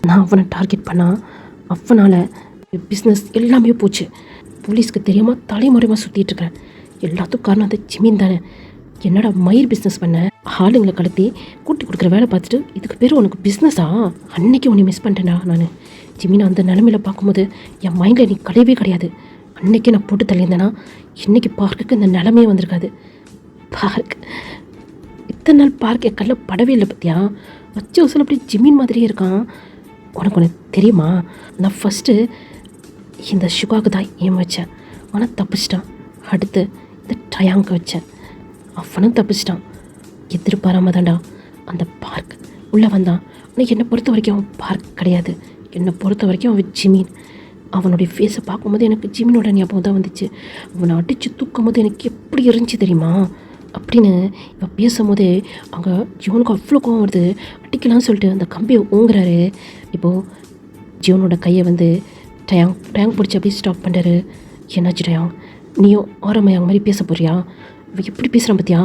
நான் அவனை டார்கெட் பண்ணான், அவனால் பிஸ்னஸ் எல்லாமே போச்சு. போலீஸ்க்கு தெரியாமல் தலைமுறையாக சுற்றிட்டுருக்கேன். எல்லாத்துக்கும் காரணம் அந்த ஜிமீன் தானே. என்னடா மயிர் பிஸ்னஸ் பண்ண, ஆளுங்களை கடத்தி கூட்டி கொடுக்குற வேலை பார்த்துட்டு இதுக்கு பேர் உனக்கு பிஸ்னஸா? அன்னைக்கு உன்னை மிஸ் பண்ணிட்டேன்டா நான். ஜிமீனை அந்த நிலமையில் பார்க்கும்போது என் மைண்டில் நீ கிடையவே கிடையாது. அன்னைக்கு நான் போட்டு தள்ளியிருந்தேன்னா இன்றைக்கி பார்க்குக்கு இந்த நிலமையே வந்திருக்காது. பார்க் இத்தனை நாள் பார்க் என் கல்ல படவே இல்லை பற்றியா? வச்ச வசூல் அப்படி ஜிமீன் மாதிரியே இருக்கான். உனக்கு தெரியுமா, நான் ஃபஸ்ட்டு இந்த சுகாவுக்கு தான் ஏன் வச்சேன், ஆனால் தப்பிச்சிட்டான். அடுத்து இந்த ட்ரயாங்க்கு வச்சேன், அவனும் தப்பிச்சிட்டான். எதிர்பாராம தான்டா அந்த பார்க் உள்ளே வந்தான். ஆனால் என்னை பொறுத்த வரைக்கும் அவன் பார்க் கிடையாது, என்னை பொறுத்த வரைக்கும் அவன் ஜிமீன். அவனுடைய ஃபேஸை பார்க்கும்போது எனக்கு ஜிமீனோட ஞாபகம் தான் வந்துச்சு. அவனை அடித்து தூக்கும் போது எனக்கு எப்படி இருந்துச்சு தெரியுமா அப்படின்னு இவன் பேசும்போதே அங்கே ஜியோனுக்கு அவ்வளோ கோவம் வருது. அடிக்கலாம்னு சொல்லிட்டு அந்த கம்பியை ஓங்குறாரு. இப்போது ஜியோனோட கையை வந்து டயாங் பிடிச்சி அப்படியே ஸ்டாப் பண்ணுறாரு. என்னாச்சு டயாங், நீயும் ஆரம்பம் மாதிரி பேச போறியா? இவன் எப்படி பேசுகிறான் பார்த்தியா?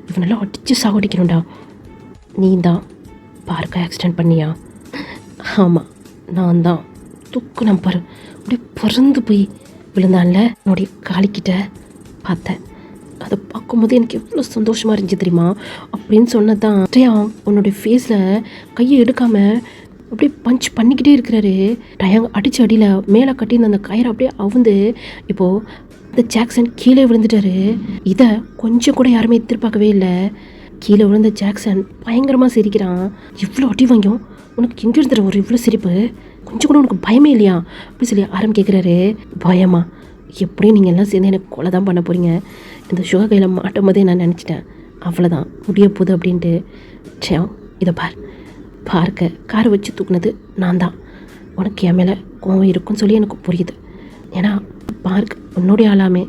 இவனெல்லாம் அடித்து சாவடிக்கணும்டா. நீ தான் பார்க்க ஆக்சிடென்ட் பண்ணியா? ஆமாம் நான் தான். தூக்கு நான் பாரு அப்படியே பறந்து போய் விழுந்தான்ல, என்னுடைய காலிக்கிட்ட பார்த்தேன். அதை பார்க்கும்போது எனக்கு எவ்வளோ சந்தோஷமாக இருந்துச்சு தெரியுமா அப்படின்னு சொன்னதான். டயாங் உன்னுடைய ஃபேஸில் கையை எடுக்காமல் அப்படியே பஞ்ச் பண்ணிக்கிட்டே இருக்கிறாரு. டயாங் அடிச்சு அடியில் மேலே கட்டியிருந்த அந்த கயிறை அப்படியே அவுந்து இப்போது இந்த ஜாக்சன் கீழே விழுந்துட்டாரு. இதை கொஞ்சம் கூட யாருமே எதிர்பார்க்கவே இல்லை. கீழே விழுந்த ஜாக்சன் பயங்கரமாக சிரிக்கிறான். இவ்வளோ அடி வாங்கியும் உனக்கு எங்கே இருந்துற ஒரு இவ்வளோ சிரிப்பு, கொஞ்சம் கூட உனக்கு பயமே இல்லையா அப்படி சொல்லி ஆரம் கேட்குறாரு. பயமா? எப்படியும் நீங்கள் எல்லாம் சேர்ந்து எனக்கு கொலை தான் பண்ண போகிறீங்க. இந்த சுகா கையில் மாட்டும் போதே நான் நினச்சிட்டேன் அவ்வளோதான் முடிய போகுது அப்படின்ட்டு. சே இதை பார்க்க காரை வச்சு தூக்குனது நான் தான். உனக்கு என் மேலே கோவம் இருக்குன்னு சொல்லி எனக்கு புரியுது. ஏன்னா பார்க் உன்னுடைய ஆளாமே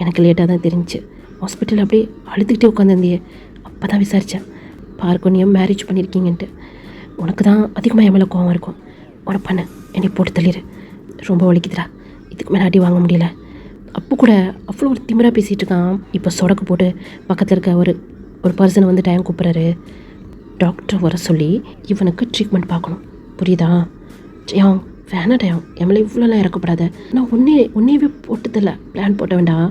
எனக்கு லேட்டாக தான் தெரிஞ்சிச்சு. ஹாஸ்பிட்டலில் அப்படியே அழுதுகிட்டே உட்காந்துருந்தியே. அப்போ தான் விசாரித்தேன் பார்க் நீயும் மேரேஜ் பண்ணியிருக்கீங்கன்ட்டு. உனக்கு தான் அதிகமாக என் மேலே கோவம் இருக்கும். உனக்கு பண்ண என்னை போட்டு தள்ளிடு. ரொம்ப வலிக்குதுடா, இதுக்கு மேலே அடி வாங்க முடியல. அப்போ கூட அவ்வளோ ஒரு திமிராக பேசிகிட்டு இருக்கான். இப்போ சொடக்கு போட்டு பக்கத்தில் இருக்க ஒரு பர்சனை வந்து டைம் கூப்பிட்றாரு. டாக்டர் வர சொல்லி இவனுக்கு ட்ரீட்மெண்ட் பார்க்கணும், புரியுதா? டயம் வேணா டயம் என் மேலே இவ்வளோலாம் இறக்கப்படாத. நான் உன்னையவே போட்டதில்ல, பிளான் போட்ட வேண்டாம்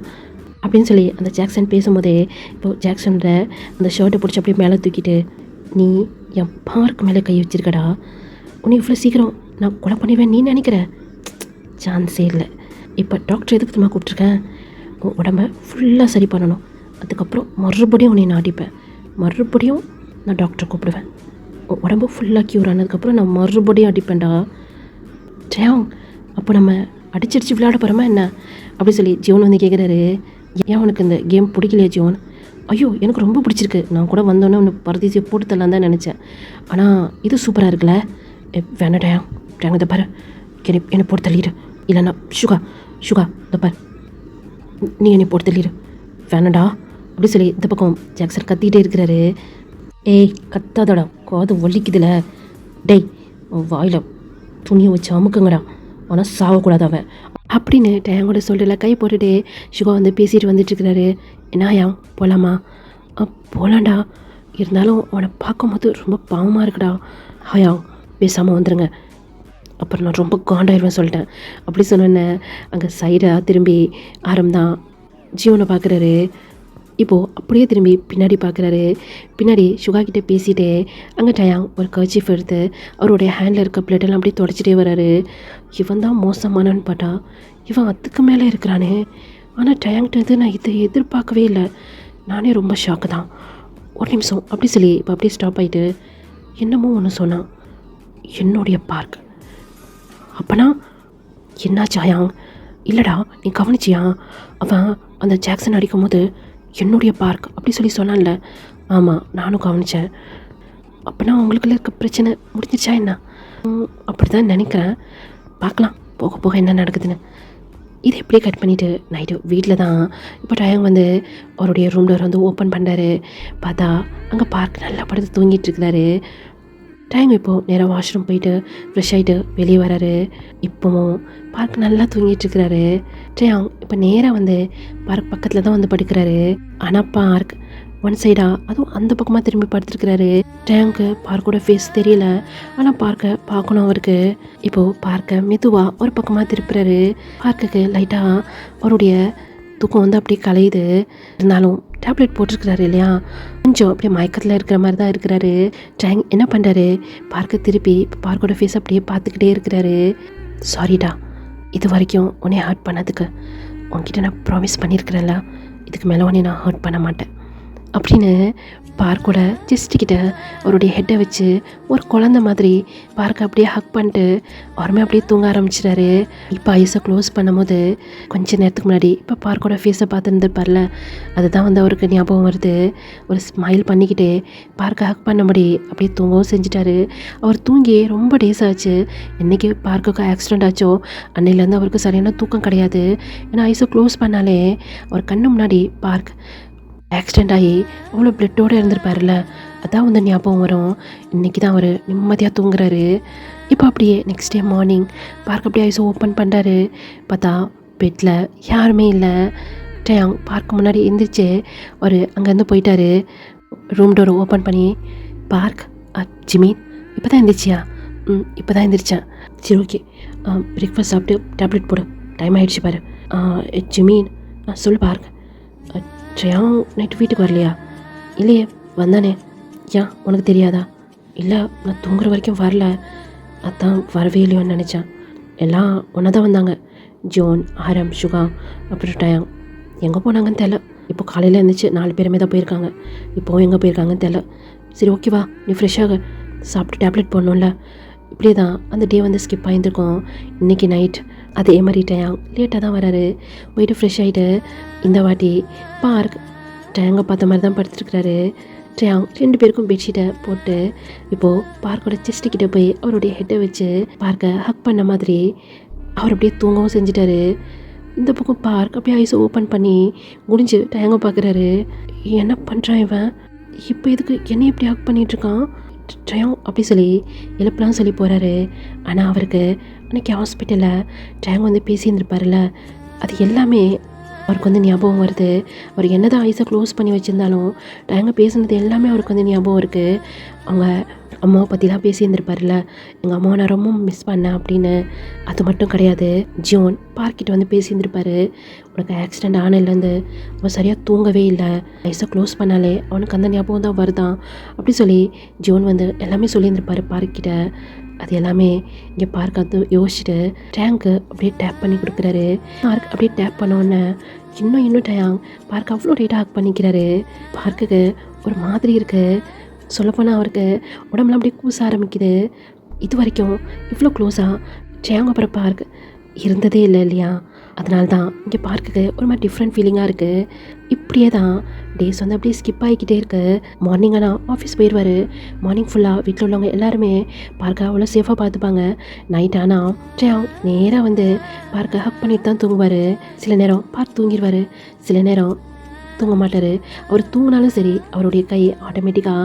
அப்படின்னு சொல்லி அந்த ஜாக்சன் பேசும்போதே இப்போது ஜாக்சனோட அந்த ஷர்ட்டை பிடிச்சி அப்படியே மேலே தூக்கிட்டு, நீ என் பார்க் மேலே கை வச்சிருக்கடா, உன்னை இவ்வளோ சீக்கிரம் நான் கொலை பண்ணிடுவேன் நீ நினைக்கிற? சான்ஸே இல்லை. இப்போ டாக்டர் எதுக்கு தெரியுமா கூப்பிட்ருக்கேன்? உன் உடம்பை ஃபுல்லாக சரி பண்ணணும். அதுக்கப்புறம் மறுபடியும் உன்னை நான் அடிப்பேன். மறுபடியும் நான் டாக்டரை கூப்பிடுவேன். உன் உடம்பு ஃபுல்லாக க்யூர் ஆனதுக்கப்புறம் நான் மறுபடியும் அடிப்பேன்டா. ஜெயம் அப்போ நம்ம அடிச்சடிச்சு விளையாட போகிறோமா என்ன அப்படி சொல்லி ஜியோன் வந்து கேட்குறாரு. ஏன் உனக்கு இந்த கேம் பிடிக்கலையா ஜியோன்? ஐயோ எனக்கு ரொம்ப பிடிச்சிருக்கு. நான் கூட வந்தோன்னே ஒன்று பரதேசியை போட்டு தரலாம் தான் நினச்சேன். ஆனால் இது சூப்பராக இருக்குல்ல. வேணா டயம் டேங்க இதை பாரு, என்னை போட்டு தள்ளிடு. இல்லைண்ணா சுகா இதை பாரு, நீ என்னை போட்டு தள்ளிடு. வேணடா அப்படி சொல்லி இந்த பக்கம் ஜாக்சன் கத்திக்கிட்டே இருக்கிறாரு. ஏய் கத்தாதடா, காது வலிக்குதுல. டேய் வாயில் துணியை வச்சு அமுக்குங்கடா, ஆனால் சாகக்கூடாது அவன் அப்படின்னு டேங்கோட சொல்லிடல கை போட்டுட்டு சுகா வந்து பேசிட்டு வந்துட்டுருக்கிறாரு. என்னாயா போகலாமா? போகலாண்டா, இருந்தாலும் அவனை பார்க்கும்போது ரொம்ப பாவமாக இருக்குடா. ஹயா பேசாமல் வந்துடுங்க, அப்புறம் நான் ரொம்ப காண்டாயிருவேன் சொல்லிட்டேன் அப்படி சொன்னோன்னே அங்கே சைடாக திரும்பி ஆரம்தான் ஜீவனை பார்க்குறாரு. இப்போது அப்படியே திரும்பி பின்னாடி பார்க்குறாரு. பின்னாடி சுகா கிட்டே பேசிகிட்டே அங்கே டயாங் ஒரு கர்ச்சீஃப் எடுத்து அவருடைய ஹேண்டில் இருக்க பிளேட்டெல்லாம் அப்படியே தொடச்சிட்டே வராரு. இவன் தான் மோசமானன்னு பார்த்தா இவன் அதுக்கு மேலே இருக்கிறானே. ஆனால் டயாங்கிட்ட நான் இதை எதிர்பார்க்கவே இல்லை. நானே ரொம்ப ஷாக்கு தான். ஒரு நிமிஷம் அப்படி சொல்லி இப்போ அப்படியே ஸ்டாப் ஆகிட்டு என்னமோ ஒன்று சொன்னான். என்னுடைய பார்க் அப்பனா என்னாச்சு ஆயாங்? இல்லைடா நீ கவனிச்சியா, அவன் அந்த ஜாக்சன் அடிக்கும் போது என்னுடைய பார்க் அப்படி சொல்லி சொன்னான்ல. ஆமாம் நானும் கவனித்தேன். அப்போனா அவங்களுக்குள்ள இருக்க பிரச்சனை முடிஞ்சிச்சா என்ன? அப்படி தான் நினைக்கிறேன். பார்க்கலாம் போக போக என்ன நடக்குதுன்னு. இதை எப்படி கட் பண்ணிவிட்டு நைட்டு வீட்டில் தான் இப்போ டயம் வந்து அவருடைய ரூம் டோர் வந்து ஓப்பன் பண்ணுறாரு. பார்த்தா அங்கே பார்க் நல்லா படுத்து தூங்கிட்டு இருக்கிறாரு. டைம் இப்போது நேராக வாஷ்ரூம் போயிட்டு ஃப்ரெஷ் ஆகிட்டு வெளியே வராரு. இப்போவும் பார்க் நல்லா தூங்கிட்டு இருக்கிறாரு. டேங் இப்போ நேராக வந்து பார்க் பக்கத்தில் தான் வந்து படுக்கிறாரு. ஆனால் பார்க் ஒன் சைடாக அதுவும் அந்த பக்கமாக திரும்பி படுத்துருக்கிறாரு. டேங்க்கு பார்க்கோட ஃபேஸ் தெரியல, ஆனால் பார்க்க பார்க்கணும் அவருக்கு. இப்போது பார்க்க மெதுவாக ஒரு பக்கமாக திருப்புறாரு. பார்க்குக்கு லைட்டாக அவருடைய தூக்கம் வந்து அப்படியே கலையுது. இருந்தாலும் டேப்லெட் போட்டிருக்கிறாரு இல்லையா, கொஞ்சம் அப்படியே மயக்கத்தில் இருக்கிற மாதிரி தான் இருக்கிறாரு. டேங் என்ன பண்ணுறாரு, பார்க்க திருப்பி பார்க்கோட ஃபேஸ் அப்படியே பார்த்துக்கிட்டே இருக்கிறாரு. சாரிடா, இது வரைக்கும் உன்னை ஹர்ட் பண்ணதுக்கு. உன்கிட்ட நான் ப்ராமிஸ் பண்ணியிருக்கிறேன்ல, இதுக்கு மேலே உன்னை நான் ஹர்ட் பண்ண மாட்டேன் அப்படின்னு பார்க்கோட செஸ்ட்டுக்கிட்ட அவருடைய ஹெட்டை வச்சு ஒரு குழந்த மாதிரி பார்க்க அப்படியே ஹக் பண்ணிட்டு அவருமே அப்படியே தூங்க ஆரம்பிச்சிட்டாரு. இப்போ ஐஸை க்ளோஸ் பண்ணும்போது கொஞ்சம் நேரத்துக்கு முன்னாடி இப்போ பார்க்கோட ஃபேஸை பார்த்துருந்துருப்பார்ல, அதுதான் வந்து அவருக்கு ஞாபகம் வருது. ஒரு ஸ்மைல் பண்ணிக்கிட்டே பார்க்க ஹக் பண்ணபடி அப்படியே தூங்கவும் செஞ்சிட்டாரு. அவர் தூங்கி ரொம்ப டேஸ் ஆச்சு. என்றைக்கு பார்க்குக்கு ஆக்சிடெண்ட் ஆச்சோ அன்னையிலேருந்து அவருக்கு சரியான தூக்கம் கிடையாது. ஏன்னா ஐஸை க்ளோஸ் பண்ணாலே அவர் கண்ணு முன்னாடி பார்க் ஆக்சிடெண்ட் ஆகி அவ்வளோ பிளட்டோடு இருந்திருப்பார்ல, அதான் வந்து ஞாபகம் வரும். இன்றைக்கி தான் அவர் நிம்மதியாக தூங்குறாரு. இப்போ அப்படியே நெக்ஸ்ட் டே மார்னிங் பார்க் அப்படியே ஐஸை ஓப்பன் பண்ணுறாரு. பார்த்தா பெட்டில் யாருமே இல்லை. டேங் பார்க் முன்னாடி எந்திரிச்சு அவர் அங்கேருந்து போயிட்டாரு. ரூம் டோரை ஓப்பன் பண்ணி பார்க் ஜிமீன் இப்போ தான் எந்திரிச்சியா? இப்போ தான் எந்திரிச்சேன். சரி ஓகே, பிரேக்ஃபாஸ்ட் சாப்பிட்டு டேப்லெட் போடு, டைம் ஆகிடுச்சு பாரு. ஜிமீன் சொல்லு பார்க், ஜெயாங் நைட்டு வீட்டுக்கு வரலையா? இல்லையே, வந்தானே. ஏன் உனக்கு தெரியாதா? இல்லை நான் தூங்குற வரைக்கும் வரல. அதான் வரவே இல்லையோன்னு நினச்சேன். எல்லாம் ஒன்றா தான் வந்தாங்க. ஜோன், ஆரம், சுகா, அப்புறம் டயாங். எங்கே போனாங்கன்னு தெரில. இப்போ காலையில் இருந்துச்சு 4 பேருமே தான் போயிருக்காங்க. இப்போவும் எங்கே போயிருக்காங்கன்னு தெரில. சரி ஓகேவா, நீ ஃப்ரெஷ்ஷாக சாப்பிட்டு டேப்லெட் போடணும்ல. இப்படியே தான் அந்த டே வந்து ஸ்கிப் ஆகியிருந்துருக்கோம். இன்றைக்கி நைட் அதே மாதிரி டயாங் லேட்டாக தான் வராரு. போயிட்டு ஃப்ரெஷ் ஆகிட்டு இந்த வாட்டி பார்க் டயாங்கை பார்த்த மாதிரி தான் படுத்துருக்குறாரு. டயாங் 2 பேருக்கும் பெட்ஷீட்டை போட்டு இப்போது பார்க்கோட செஸ்ட்டுக்கிட்ட போய் அவருடைய ஹெட்டை வச்சு பார்க்கை ஹக் பண்ண மாதிரி அவர் அப்படியே தூங்கவும் செஞ்சிட்டாரு. இந்த பக்கம் பார்க் அப்படியே ஐஸை ஓப்பன் பண்ணி முடிஞ்சு டயாங்கை பார்க்குறாரு. என்ன பண்ணுறான் இவன், இப்போ இதுக்கு என்ன இப்படி ஹக் பண்ணிகிட்ருக்கான் டயாங் அப்படி சொல்லி எழுப்பலாம் சொல்லி போகிறாரு. ஆனால் அவருக்கு அன்றைக்கி ஹாஸ்பிட்டலில் டயாங் வந்து பேசியிருந்துருப்பார்ல, அது எல்லாமே அவருக்கு வந்து ஞாபகம் வருது. அவர் என்ன தான் ஐஸை க்ளோஸ் பண்ணி வச்சுருந்தாலும் டயாங்க பேசுனது எல்லாமே அவருக்கு வந்து ஞாபகம் இருக்குது. அவங்க அம்மாவை பற்றிலாம் பேசியிருந்துருப்பார்ல, எங்கள் அம்மாவை நான் ரொம்ப மிஸ் பண்ணேன் அப்படின்னு. அது மட்டும் கிடையாது, ஜோன் பார்க்கிட்ட வந்து பேசியிருந்துருப்பார். உனக்கு ஆக்சிடெண்ட் ஆனதுலேருந்து அவன் சரியாக தூங்கவே இல்லை, ஐஸை க்ளோஸ் பண்ணாலே அவனுக்கு அந்த ஞாபகம் தான் வருதான் அப்படி சொல்லி ஜோன் வந்து எல்லாமே சொல்லியிருந்துருப்பார் பார்க்கிட்ட. அது எல்லாமே இங்கே பார்க்க அது யோசிச்சுட்டு டேங்க்கு அப்படியே டேப் பண்ணி கொடுக்குறாரு. பார்க் அப்படியே டேப் பண்ணோன்னே இன்னும் டயாங் பார்க் அவ்வளோ டைட்டாக ஹக் பண்ணிக்கிறாரு. பார்க்குக்கு ஒரு மாதிரி இருக்குது. சொல்லப்போனால் அவருக்கு உடம்புலாம் அப்படியே கூச ஆரம்பிக்குது. இது வரைக்கும் இவ்வளோ க்ளோஸாக டயாங் அப்புறம் பார்க் இருந்ததே இல்லை இல்லையா. அதனால தான் இங்கே பார்க்குக்கு ஒரு மாதிரி டிஃப்ரெண்ட் ஃபீலிங்காக இருக்குது. இப்படியே தான் டேஸ் வந்து அப்படியே ஸ்கிப் ஆகிக்கிட்டே இருக்குது. மார்னிங் ஆனால் ஆஃபீஸ் போயிடுவார். மார்னிங் ஃபுல்லாக வீட்டில் உள்ளவங்க எல்லாருமே பார்க்க அவ்வளோ சேஃபாக பார்த்துப்பாங்க. நைட் ஆனால் டயாங் நேராக வந்து பார்க்க ஹக் பண்ணிட்டு தான் தூங்குவார். சில நேரம் பார்க் தூங்கிடுவார், சில நேரம் தூங்க மாட்டார். அவர் தூங்கினாலும் சரி அவருடைய கை ஆட்டோமேட்டிக்காக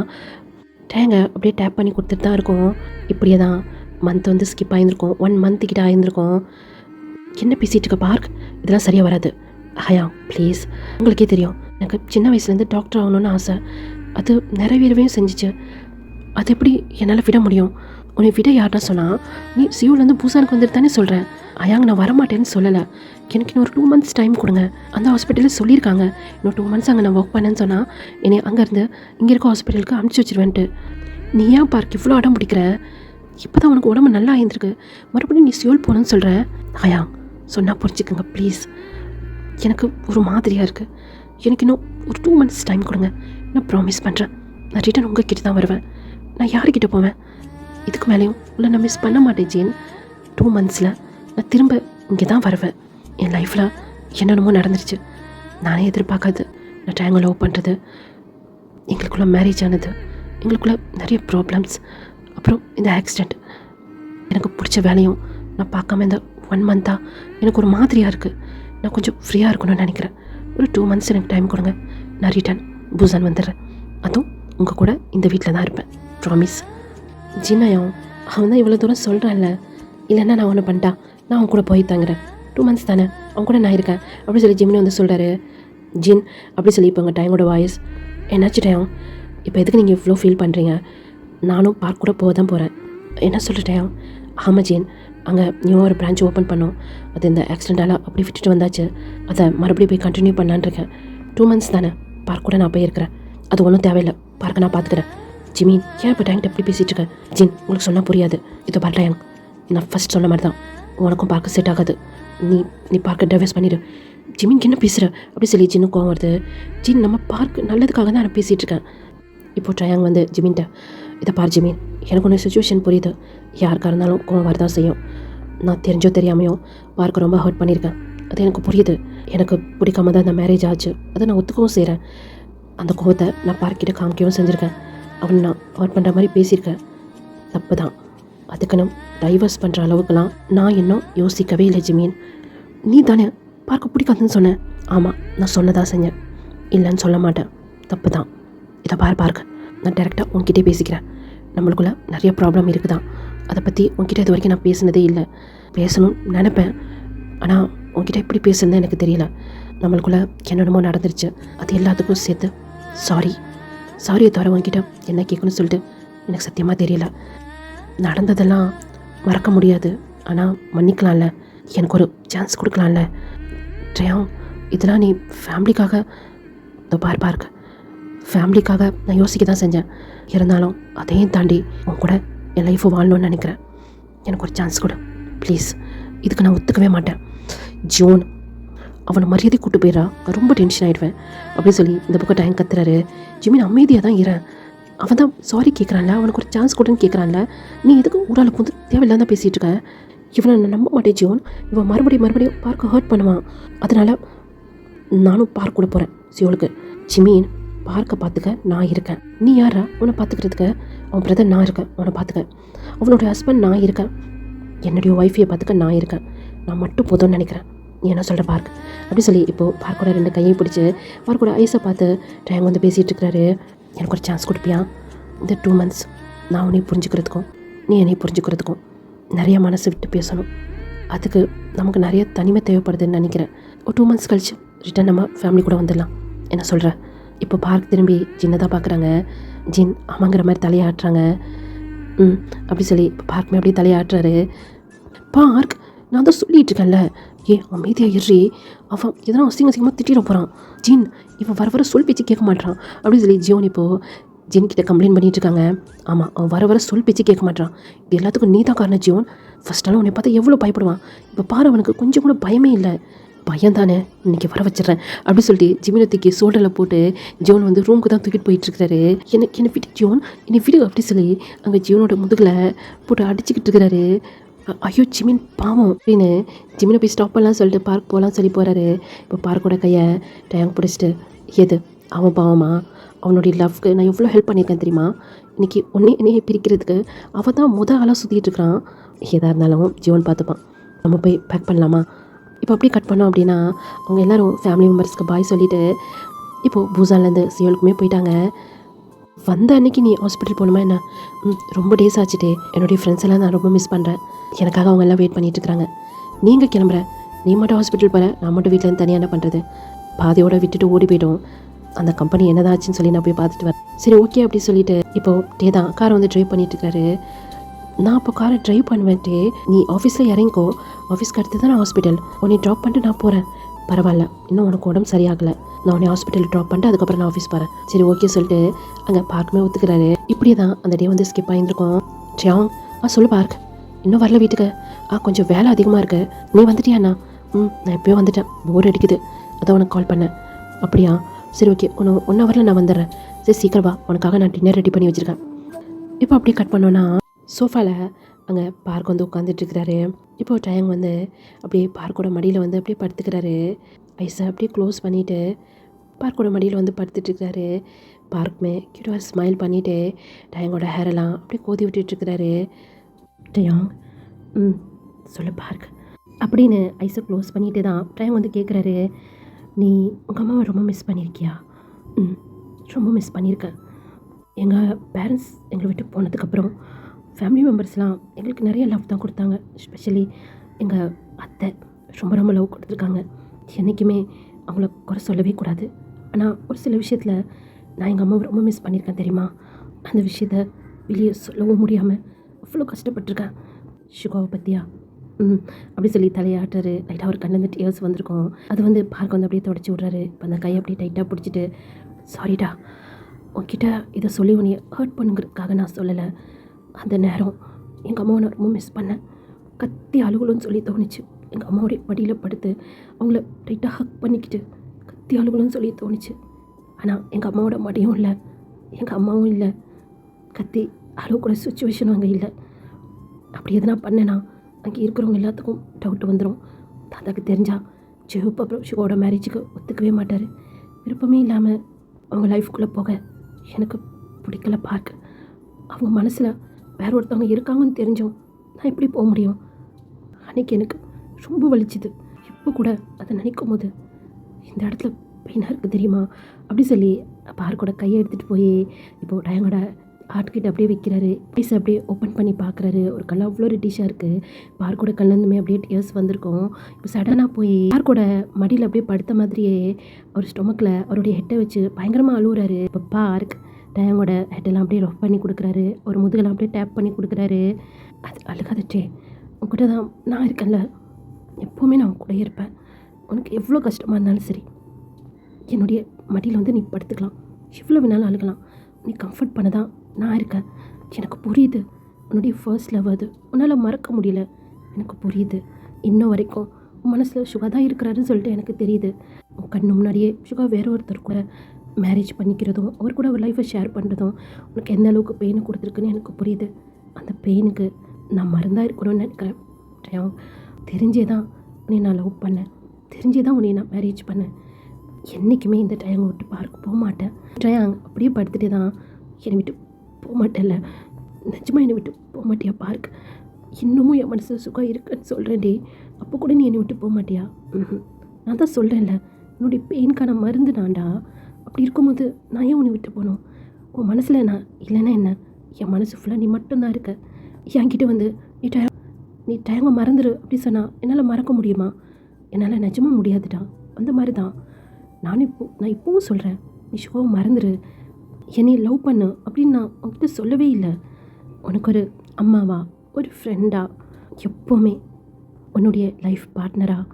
டேங்கை அப்படியே டேப் பண்ணி கொடுத்துட்டு தான் இருக்கும். இப்படியே தான் மந்த் வந்து ஸ்கிப் ஆகியிருந்திருக்கும். 1 month கிட்ட ஆகியிருந்திருக்கும். என்ன பேசிகிட்டு இருக்க பார்க், இதெல்லாம் சரியாக வராது. ஹயா ப்ளீஸ், உங்களுக்கே தெரியும் எனக்கு சின்ன வயசுலேருந்து டாக்டர் ஆகணும்னு ஆசை. அது நிறைவேறவே செஞ்சிச்சு. அது எப்படி என்னால் விட முடியும்? உன்னை விட யார்னா சொன்னால் நீ சியோலேருந்து பூசானுக்கு வந்துட்டு தானே சொல்கிறேன். அயாங்க நான் வரமாட்டேன்னு சொல்லலை. எனக்கு இன்னும் ஒரு 2 months டைம் கொடுங்க. அந்த ஹாஸ்பிட்டலில் சொல்லியிருக்காங்க இன்னும் 2 months அங்கே நான் ஒர்க் பண்ணேன்னு சொன்னால் என்னை அங்கேருந்து இங்கே இருக்க ஹாஸ்பிட்டலுக்கு அனுப்பிச்சி வச்சிருவேன்ட்டு. நீ ஏன் பார்க் இவ்வளோ அடம் பிடிக்கிற? இப்போ தான் உனக்கு உடம்பு நல்லா ஆயிருந்துருக்கு, மறுபடியும் நீ சியோல் போகணுன்னு சொல்கிறேன். அயா சொன்னால் புரிஞ்சுக்கோங்க ப்ளீஸ். எனக்கு ஒரு மாதிரியாக இருக்குது. எனக்கு இன்னும் ஒரு 2 months டைம் கொடுங்க. நான் ப்ராமிஸ் பண்ணுறேன், நான் ரிட்டன் உங்கள் கிட்ட தான் வருவேன். நான் யார்கிட்ட போவேன்? இதுக்கு மேலேயும் இல்லை நான் மிஸ் பண்ண மாட்டேன் ஜேன். 2 monthsல நான் திரும்ப இங்கே தான் வருவேன். என் லைஃப்பில் என்னென்னமோ நடந்துருச்சு, நானே எதிர்பார்க்காது. நான் டேங்கை லவ் பண்ணுறது, எங்களுக்குள்ளே மேரேஜ் ஆனது, எங்களுக்குள்ளே நிறைய ப்ராப்ளம்ஸ், அப்புறம் இந்த ஆக்சிடெண்ட், எனக்கு பிடிச்ச வேலையும் நான் பார்க்காம இந்த 1 month எனக்கு ஒரு மாதிரியாக இருக்குது. நான் கொஞ்சம் ஃப்ரீயாக இருக்கணும்னு நினைக்கிறேன். ஒரு 2 months எனக்கு டைம் கொடுங்க. நான் ரிட்டன் பூசான் வந்துடுறேன். அதுவும் உங்கள் கூட இந்த வீட்டில் தான் இருப்பேன், ப்ராமிஸ். ஜின்னாயும் அவன் தான் இவ்வளோ தூரம் சொல்கிறான்ல, இல்லைன்னா நான் ஒன்று பண்ணிட்டா நான் அவன் கூட போய் தங்குறேன். 2 months தானே, அவன் கூட நான் இருக்கேன் அப்படி சொல்லி ஜிம்னி வந்து சொல்கிறாரு. ஜின் அப்படி சொல்லி இப்போ உங்கள் டைமோட வாய்ஸ் என்னாச்சு டயம், இப்போ எதுக்கு நீங்கள் இவ்வளோ ஃபீல் பண்ணுறீங்க? நானும் பார்க் கூட போக தான் போகிறேன். என்ன சொல்லிட்டேன்? ஆமாம் ஜீன், அங்கே நியூவாக ஒரு பிரான்ச் ஓப்பன் பண்ணோம். அது இந்த ஆக்சிடெண்ட்டால் அப்படி விட்டுட்டு வந்தாச்சு. அதை மறுபடியும் போய் கண்டினியூ பண்ணலான்னு இருக்கேன். 2 months தானே, பார்க் கூட நான் போயிருக்கிறேன். அது ஒன்றும் தேவையில்லை, பார்க்க நான் பார்த்துக்கிறேன். ஜிமீன் ஏன் இப்போ டேங்க் எப்படி பேசிகிட்டு இருக்கேன்? ஜின் உங்களுக்கு சொன்னால் புரியாது. இதோ பார் டேங்க், நான் ஃபஸ்ட் சொன்ன மாதிரி தான் உனக்கும் பார்க்க செட் ஆகாது. நீ பார்க்க டைவர்ஸ் பண்ணிடு. ஜிமின் என்ன பேசுகிற அப்படி சொல்லி ஜின்னு கோவம் வருது. ஜின் நம்ம பார்க் நல்லதுக்காக தான் நான் பேசிகிட்டு இருக்கேன். இப்போ ட்ரையாங் வந்து ஜிமின்ட்ட, இதை பார் ஜிமின், எனக்கு ஒன்று சுச்சுவேஷன் புரியுது. யாருக்காக இருந்தாலும் கோவம் வரதான் செய்யும். நான் தெரிஞ்சோ தெரியாமையோ பார்க்க ரொம்ப ஹர்ட் பண்ணியிருக்கேன். அது எனக்கு புரியுது. எனக்கு பிடிக்காம தான் அந்த மேரேஜ் ஆச்சு. அதை நான் ஒத்துக்கவும் செய்கிறேன். அந்த கோவத்தை நான் பார்க்கிட்ட காமிக்கவும் செஞ்சுருக்கேன். அவனை நான் ஹர்ட் பண்ணுற மாதிரி பேசியிருக்கேன். தப்பு தான். அதுக்கு நான் டைவர்ஸ் பண்ணுற அளவுக்குலாம் நான் இன்னும் யோசிக்கவே இல்லை ஜிமின். நீ தானே பார்க்க பிடிக்காதுன்னு சொன்னேன். ஆமாம், நான் சொன்னதா செஞ்சேன், இல்லைன்னு சொல்ல மாட்டேன். தப்பு தான். இதை பார்க்க நான் டேரெக்டாக உன்கிட்டே பேசிக்கிறேன். நம்மளுக்குள்ளே நிறைய ப்ராப்ளம் இருக்குதான். அதை பற்றி உன்கிட்ட இது வரைக்கும் நான் பேசினதே இல்லை. பேசணும்னு நினைப்பேன், ஆனால் உன்கிட்ட எப்படி பேசுனது எனக்கு தெரியல. நம்மளுக்குள்ளே என்னென்னமோ நடந்துருச்சு. அது எல்லாத்துக்கும் சேர்த்து சாரியை தவிர உன்கிட்ட என்ன கேட்கணும்னு சொல்லிட்டு எனக்கு சத்தியமாக தெரியல. நடந்ததெல்லாம் மறக்க முடியாது, ஆனால் மன்னிக்கலாம்ல, எனக்கு ஒரு சான்ஸ் கொடுக்கலாம்ல. ட்ரையாங், இதெல்லாம் நீ ஃபேமிலிக்காக, இந்த பார்க்க ஃபேமிலிக்காக நான் யோசிக்க தான் செஞ்சேன். இருந்தாலும் அதையும் தாண்டி உன் கூட என் லைஃப்பை வாழணும்னு நினைக்கிறேன். எனக்கு ஒரு சான்ஸ் கொடு ப்ளீஸ். இதுக்கு நான் ஒத்துக்கவே மாட்டேன். ஜோன் அவனை மரியாதை கூட்டு போயிடா, நான் ரொம்ப டென்ஷன் ஆகிடுவேன் அப்படின்னு சொல்லி இந்த பக்கம் டைம் கத்துறாரு. ஜிமின் அமைதியாக தான் இறேன். அவன் தான் சாரி கேட்குறான்ல, அவனுக்கு ஒரு சான்ஸ் கொடுன்னு கேட்குறான்ல, நீ எதுக்கு ஊரால் வந்து தேவையில்லாம தான் பேசிகிட்டு இருக்க? இவனை நான் நம்ப மாட்டேன் ஜோன். இவன் மறுபடியும் பார்க்க ஹர்ட் பண்ணுவான். அதனால் நானும் பார்க்க கூட போகிறேன் சியோலுக்கு. ஜிமீன் பார்க்க பார்த்துக்க நான் இருக்கேன். நீ யாரா உன்னை பார்த்துக்கிறதுக்கு? அவன் பிரதர் நான் இருக்கேன் உன்னை பார்த்துக்க. அவனோட ஹஸ்பண்ட் நான் இருக்கேன். என்னுடைய ஒய்ஃபையை பார்த்துக்க நான் இருக்கேன். நான் மட்டும் போதும்னு நினைக்கிறேன். நீ என்ன சொல்கிற பார்க் அப்படி சொல்லி இப்போது பார்க்கோட 2 கையையும் பிடிச்சி பார்க்கோட ஐஸை பார்த்து டைம் வந்து பேசிகிட்டு இருக்கிறாரு. எனக்கு ஒரு சான்ஸ் கொடுப்பியா? இந்த 2 months நான் உன்னை புரிஞ்சுக்கிறதுக்கும் நீ என்னை புரிஞ்சுக்கிறதுக்கும் நிறைய மனசு விட்டு பேசணும். அதுக்கு நமக்கு நிறைய தனிமை தேவைப்படுதுன்னு நினைக்கிறேன். ஒரு 2 months கழிச்சு ரிட்டன் நம்ம ஃபேமிலி கூட வந்துடலாம். என்ன சொல்கிற? இப்போ பார்க் திரும்பி ஜின்னை தான் பார்க்குறாங்க. ஜின் ஆமாங்கிற மாதிரி தலையாட்டுறாங்க. அப்படி சொல்லி இப்போ பார்க்குமே அப்படியே தலையாட்டுறாரு. பார்க் நான் தான் சொல்லிகிட்டு இருக்கேன்ல, அமைதியாக ஏறி அவன் எதனா அசிங்கமாக திட்டிட போகிறான். ஜின் இவன் வர சொல் பேச்சு கேட்க மாட்டான் அப்படின்னு சொல்லி ஜியோன் இப்போது ஜின் கிட்ட கம்ப்ளைண்ட் பண்ணிட்டு இருக்காங்க. ஆமாம், அவன் வர சொல் பேச்சு கேட்க மாட்டான். இது எல்லாத்துக்கும் நீ தான் காரணம் ஜியோன். ஃபஸ்ட்டாலும் உன்னை பார்த்தா எவ்வளோ பயப்படுவான். இப்போ பாரு அவனுக்கு கொஞ்சம் கூட பயமே இல்லை. பையன் தானே, இன்றைக்கி வர வச்சிடறேன் அப்படின்னு சொல்லிட்டு ஜிமினை தூக்கி சோல்டரில் போட்டு ஜியோன் வந்து ரூமுக்கு தான் தூக்கிட்டு போயிட்டுருக்காரு. என்னை விட்டு ஜியோன், என்னை விடு அப்படி சொல்லி அங்கே ஜியோனோட முதுகில் போட்டு அடிச்சுக்கிட்டு இருக்கிறாரு. ஐயோ ஜிமின் பாவம் அப்படின்னு ஜிமினை போய் ஸ்டாப் பண்ணலாம் சொல்லிட்டு பார்க் போகலாம் சொல்லி போகிறாரு. இப்போ பார்க்கோட கையை டேங்க் பிடிச்சிட்டு, எது அவன் பாவமா? அவனுடைய லவ்க்கு நான் எவ்வளோ ஹெல்ப் பண்ணியிருக்கேன் தெரியுமா? இன்றைக்கி என்னையே பிரிக்கிறதுக்கு அவன் தான் ஆளாக சுற்றிட்டு இருக்கிறான். எதாக இருந்தாலும் ஜீவன் பார்த்துப்பான். நம்ம போய் பேக் பண்ணலாமா? இப்போ அப்படியே கட் பண்ணோம் அப்படின்னா அவங்க எல்லோரும் ஃபேமிலி மெம்பர்ஸ்க்கு பாய் சொல்லிவிட்டு இப்போது பூசான்லேருந்து சியோலுக்குமே போயிட்டாங்க. வந்த அன்றைக்கி நீ ஹாஸ்பிட்டல் போகணுமா என்ன? ரொம்ப டேஸ் ஆச்சுட்டே. என்னுடைய ஃப்ரெண்ட்ஸ் எல்லாம் நான் ரொம்ப மிஸ் பண்ணுறேன். எனக்காக அவங்க எல்லாம் வெயிட் பண்ணிகிட்ருக்குறாங்க. நீங்கள் கிளம்புற, நீ மட்டும் ஹாஸ்பிட்டல் போகிற, நான் மட்டும் வீட்டிலேருந்து தனியாக என்ன பண்ணுறது? பாதையோடு விட்டுட்டு ஓடி போய்டும். அந்த கம்பெனி என்னதாச்சுன்னு சொல்லி நான் போய் பார்த்துட்டு வரேன். சரி ஓகே அப்படி சொல்லிவிட்டு இப்போது டே தான் காரை வந்து ட்ரைவ் பண்ணிட்டுருக்காரு. நான் இப்போ காரை ட்ரைவ் பண்ணுவேன்ட்டே, நீ ஆஃபீஸில் இறங்கிக்கோ, ஆஃபீஸ்க்கு அடுத்து தான் நான் ஹாஸ்பிட்டல், உன்னை ட்ராப் பண்ணிட்டு நான் போகிறேன். பரவாயில்ல, இன்னும் உனக்கு உடம்பு சரியாகலை, நான் உன்னை ஹாஸ்பிட்டலில் ட்ராப் பண்ணிட்டு அதுக்கப்புறம் நான் ஆஃபீஸ் போகிறேன். சரி ஓகே சொல்லிட்டு அங்கே பார்க்குமே ஒத்துக்கிறாரு. இப்படியே தான் அந்த டே வந்து ஸ்கிப் ஆகியிருந்துருக்கோம். ட்ரியாங் சொல்லு பார்க், இன்னும் வரல வீட்டுக்கு? கொஞ்சம் வேலை அதிகமாக இருக்கு. நீ வந்துட்டியாண்ணா? நான் எப்போயோ வந்துட்டேன், போர் அடிக்குது, அதான் உனக்கு கால் பண்ணேன். அப்படியா? சரி ஓகே, ஒன் ஹவரில் நான் வந்துடுறேன். சரி சீக்கிரம் வா, உனக்காக நான் டின்னர் ரெடி பண்ணி வச்சுருக்கேன். இப்போ அப்படியே கட் பண்ணோன்னா சோஃபாவில் அங்கே பார்க் வந்து உட்காந்துட்ருக்கிறாரு. இப்போது டயங் வந்து அப்படியே பார்க்கோட மடியில் வந்து அப்படியே படுத்துக்கிறாரு. ஐஸை அப்படியே க்ளோஸ் பண்ணிவிட்டு பார்க்கோட மடியில் வந்து படுத்துட்ருக்கிறாரு. பார்க்குமே கியூட்டாக ஸ்மைல் பண்ணிவிட்டு டயங்கோட ஹேரெல்லாம் அப்படியே கோதி விட்டுட்டுருக்கிறாரு. டயாங் சொல்லு பார்க் அப்படின்னு ஐஸை க்ளோஸ் பண்ணிட்டு தான் டயங் வந்து கேட்குறாரு. நீ உங்கள் அம்மாவை ரொம்ப மிஸ் பண்ணியிருக்கியா? ரொம்ப மிஸ் பண்ணியிருக்கேன். எங்கள் பேரண்ட்ஸ் எங்களை விட்டு போனதுக்கப்புறம் ஃபேமிலி மெம்பர்ஸ்லாம் எங்களுக்கு நிறைய லவ் தான் கொடுத்தாங்க. எஸ்பெஷலி எங்கள் அத்தை ரொம்ப லவ் கொடுத்துருக்காங்க. என்றைக்குமே அவங்கள குறை சொல்லவே கூடாது. ஆனால் ஒரு சில விஷயத்தில் நான் எங்கள் அம்மாவை ரொம்ப மிஸ் பண்ணியிருக்கேன் தெரியுமா? அந்த விஷயத்த வெளியே சொல்லவும் முடியாமல் அவ்வளோ கஷ்டப்பட்டிருக்கேன். ஷுகாவை பற்றியா? அப்படி சொல்லி தலையாட்டுறாரு. லைட்டாக ஒரு கண்ணில் டியர்ஸ் வந்திருக்கும். அது வந்து பார்க்க வந்து அப்படியே தொடச்சி விட்றாரு. இப்போ அந்த கையை அப்படியே டைட்டாக பிடிச்சிட்டு, சாரிடா, உன்கிட்ட இதை சொல்லி உன்னை ஹர்ட் பண்ணுங்கிறதுக்காக நான் சொல்லலை. அந்த நேரம் எங்கள் அம்மாவை நான் ரொம்ப மிஸ் பண்ணேன். கத்தி அழுகலும்னு சொல்லி தோணுச்சு. எங்கள் அம்மாவோடைய மடியில் படுத்து அவங்கள டைட்டாக ஹக் பண்ணிக்கிட்டு கத்தி அழுகலும்னு சொல்லி தோணுச்சு. ஆனால் எங்கள் அம்மாவோட மடியும் இல்லை, எங்கள் அம்மாவும் இல்லை, கத்தி அழுகக்கூட சுச்சுவேஷனும் அங்கே இல்லை. அப்படி எதனா பண்ணேன்னா அங்கே இருக்கிறவங்க எல்லாத்துக்கும் டவுட் வந்துடும். தாத்தாக்கு தெரிஞ்சால் ஜெயப் அப்புறம் ஷிவோட மேரேஜுக்கு ஒத்துக்கவே மாட்டார். விருப்பமே இல்லாமல் அவங்க லைஃப்குள்ளே போக எனக்கு பிடிக்கல பார்க்க. அவங்க மனசில் வேற ஒருத்தவங்க இருக்காங்கன்னு தெரிஞ்சோம் நான் எப்படி போக முடியும்? அன்றைக்கி எனக்கு ரொம்ப வலிச்சுது. இப்போ கூட அதை நினைக்கும் போது இந்த இடத்துல பெயினாக இருக்குது தெரியுமா? அப்படி சொல்லி பார்க்கோட கையை எடுத்துகிட்டு போய் இப்போது டயங்கோட ஆர்ட்கிட்ட அப்படியே வைக்கிறாரு. பீஸ் அப்படியே ஓப்பன் பண்ணி பார்க்குறாரு. ஒரு கல் அவ்வளோ ரெட்டிஷாக இருக்குது. பார்க்கோட கல்லேருந்துமே அப்படியே டியர்ஸ் வந்திருக்கும். இப்போ சடனாக போய் பார்க்கோட மடியில் அப்படியே படுத்த மாதிரியே அவர் ஸ்டொமக்கில் அவருடைய ஹெட்டை வச்சு பயங்கரமாக அழுகுறாரு. இப்போ பார்க் டயங்கோட ஹெட்டெல்லாம் அப்படியே ரஃப் பண்ணி கொடுக்குறாரு. ஒரு முதுகெல்லாம் அப்படியே டேப் பண்ணி கொடுக்குறாரு. அது அழுகாதச்சே, உங்ககிட்ட தான் நான் இருக்கேன்ல, எப்போவுமே நான் உன் கூட இருப்பேன். உனக்கு எவ்வளோ கஷ்டமாக இருந்தாலும் சரி என்னுடைய மடியில் வந்து நீ படுத்துக்கலாம், எவ்வளோ வேணாலும் அழுகலாம், நீ கம்ஃபர்ட் பண்ண தான் நான் இருக்கேன். எனக்கு புரியுது, உன்னுடைய ஃபர்ஸ்ட் லவ் அது. உன்னால் மறக்க முடியல. எனக்கு புரியுது. இன்ன வரைக்கும் உன் மனசில் சுகா தான் இருக்கிறாருன்னு சொல்லிட்டு எனக்கு தெரியுது. உன் கண்ணு முன்னாடியே சுகா வேற ஒருத்தர் கூட மேரேஜ் பண்ணிக்கிறதும் அவர் கூட ஒரு லைஃப்பை ஷேர் பண்ணுறதும் உனக்கு எந்த அளவுக்கு பெயின் கொடுத்துருக்குன்னு எனக்கு புரியுது. அந்த பெயினுக்கு நான் மருந்தாக இருக்கணும்னு நினைக்கிறேன். டயாங், தெரிஞ்சே தான் உன்னை நான் லவ் பண்ணேன். தெரிஞ்சே தான் உன்னை நான் மேரேஜ் பண்ணேன். என்றைக்குமே இந்த டயாங்கை விட்டு பார்க்க போக மாட்டேன். டயாங், அப்படியே படுத்துட்டு தான் என்னை விட்டு போக மாட்டேன்ல. நிஜமாக என்னை விட்டு போக மாட்டியா பார்க்? இன்னமும் என் மனசில் சுகம் இருக்குன்னு சொல்கிறேன்டி. அப்போ கூட நீ என்னை விட்டு போக மாட்டியா? நான் தான் சொல்கிறேன்ல, என்னுடைய பெயின்கான மருந்து நான்டா. அப்படி இருக்கும்போது நான் ஏன் உன்னை விட்டு போகணும்? உன் மனசில் நான் இல்லைன்னா என்ன? என் மனசு ஃபுல்லாக நீ மட்டும்தான் இருக்க. என்கிட்ட வந்து நீ டயங்க மறந்துடு அப்படி சொன்னால் என்னால் மறக்க முடியுமா? என்னால் நிஜமாக முடியாதுடா. அந்த மாதிரி தான் நான் இப்போவும் சொல்கிறேன், நீ சுகாவை மறந்துடு, என்னை லவ் பண்ணு அப்படின்னு நான் உன்கிட்ட சொல்லவே இல்லை. உனக்கு ஒரு அம்மாவா, ஒரு ஃப்ரெண்டா, எப்போவுமே உன்னுடைய லைஃப் பார்ட்னராக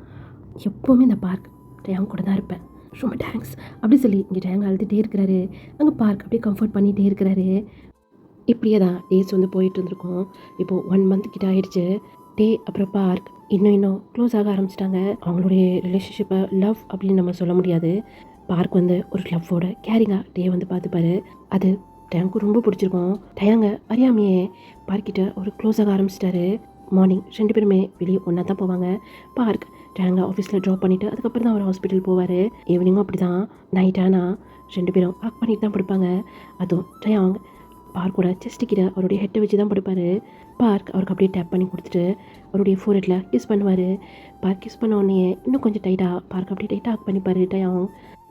எப்போவுமே இந்த பார்க் டயாங் கூட தான் இருப்பேன். ரொம்ப தேங்க்ஸ் அப்படி சொல்லி இங்கே டயாங் அழுதுகிட்டே இருக்கிறாரு. அங்கே பார்க் அப்படியே கம்ஃபர்ட் பண்ணிகிட்டே இருக்கிறாரு. இப்படியே தான் டேஸ் வந்து போயிட்டு இருந்திருக்கோம். இப்போது 1 month கிட்ட ஆகிடுச்சு. டே அப்புறம் பார்க் இன்னும் க்ளோஸ் ஆக ஆரம்பிச்சிட்டாங்க. அவங்களுடைய ரிலேஷன்ஷிப்பை லவ் அப்படின்னு நம்ம சொல்ல முடியாது. பார்க் வந்து ஒரு லவ்வோட கேரிங்காக டே வந்து பார்த்துப்பாரு. அது டயாங்க்கு ரொம்ப பிடிச்சிருக்கும். டயாங்க அறியாமையே பார்க்கிட்ட ஒரு க்ளோஸ் ஆக ஆரம்பிச்சிட்டாரு. மார்னிங் 2 பேருமே வெளியே ஒன்றா தான் போவாங்க. பார்க் டயாங்க ஆஃபீஸில் ட்ராப் பண்ணிவிட்டு அதுக்கப்புறம் தான் அவர் ஹாஸ்பிட்டல் போவார். ஈவினிங்கும் அப்படி தான். நைட் ஆனால் 2 பேரும் ஹக் பண்ணிட்டு தான் படுப்பாங்க. அதுவும் டயாங் பார்க்கோட செஸ்ட்டு கிட்ட அவருடைய ஹெட்டை வச்சு தான் படுப்பார். பார்க் அவருக்கு அப்படியே டேப் பண்ணி கொடுத்துட்டு அவருடைய ஃபோர்ஹெட்டில் கிஸ் பண்ணுவார். பார்க் கிஸ் பண்ண உடனே இன்னும் கொஞ்சம் டைட்டாக பார்க் அப்படியே டைட்டாக ஹக் பண்ணிப்பார் டயாங்.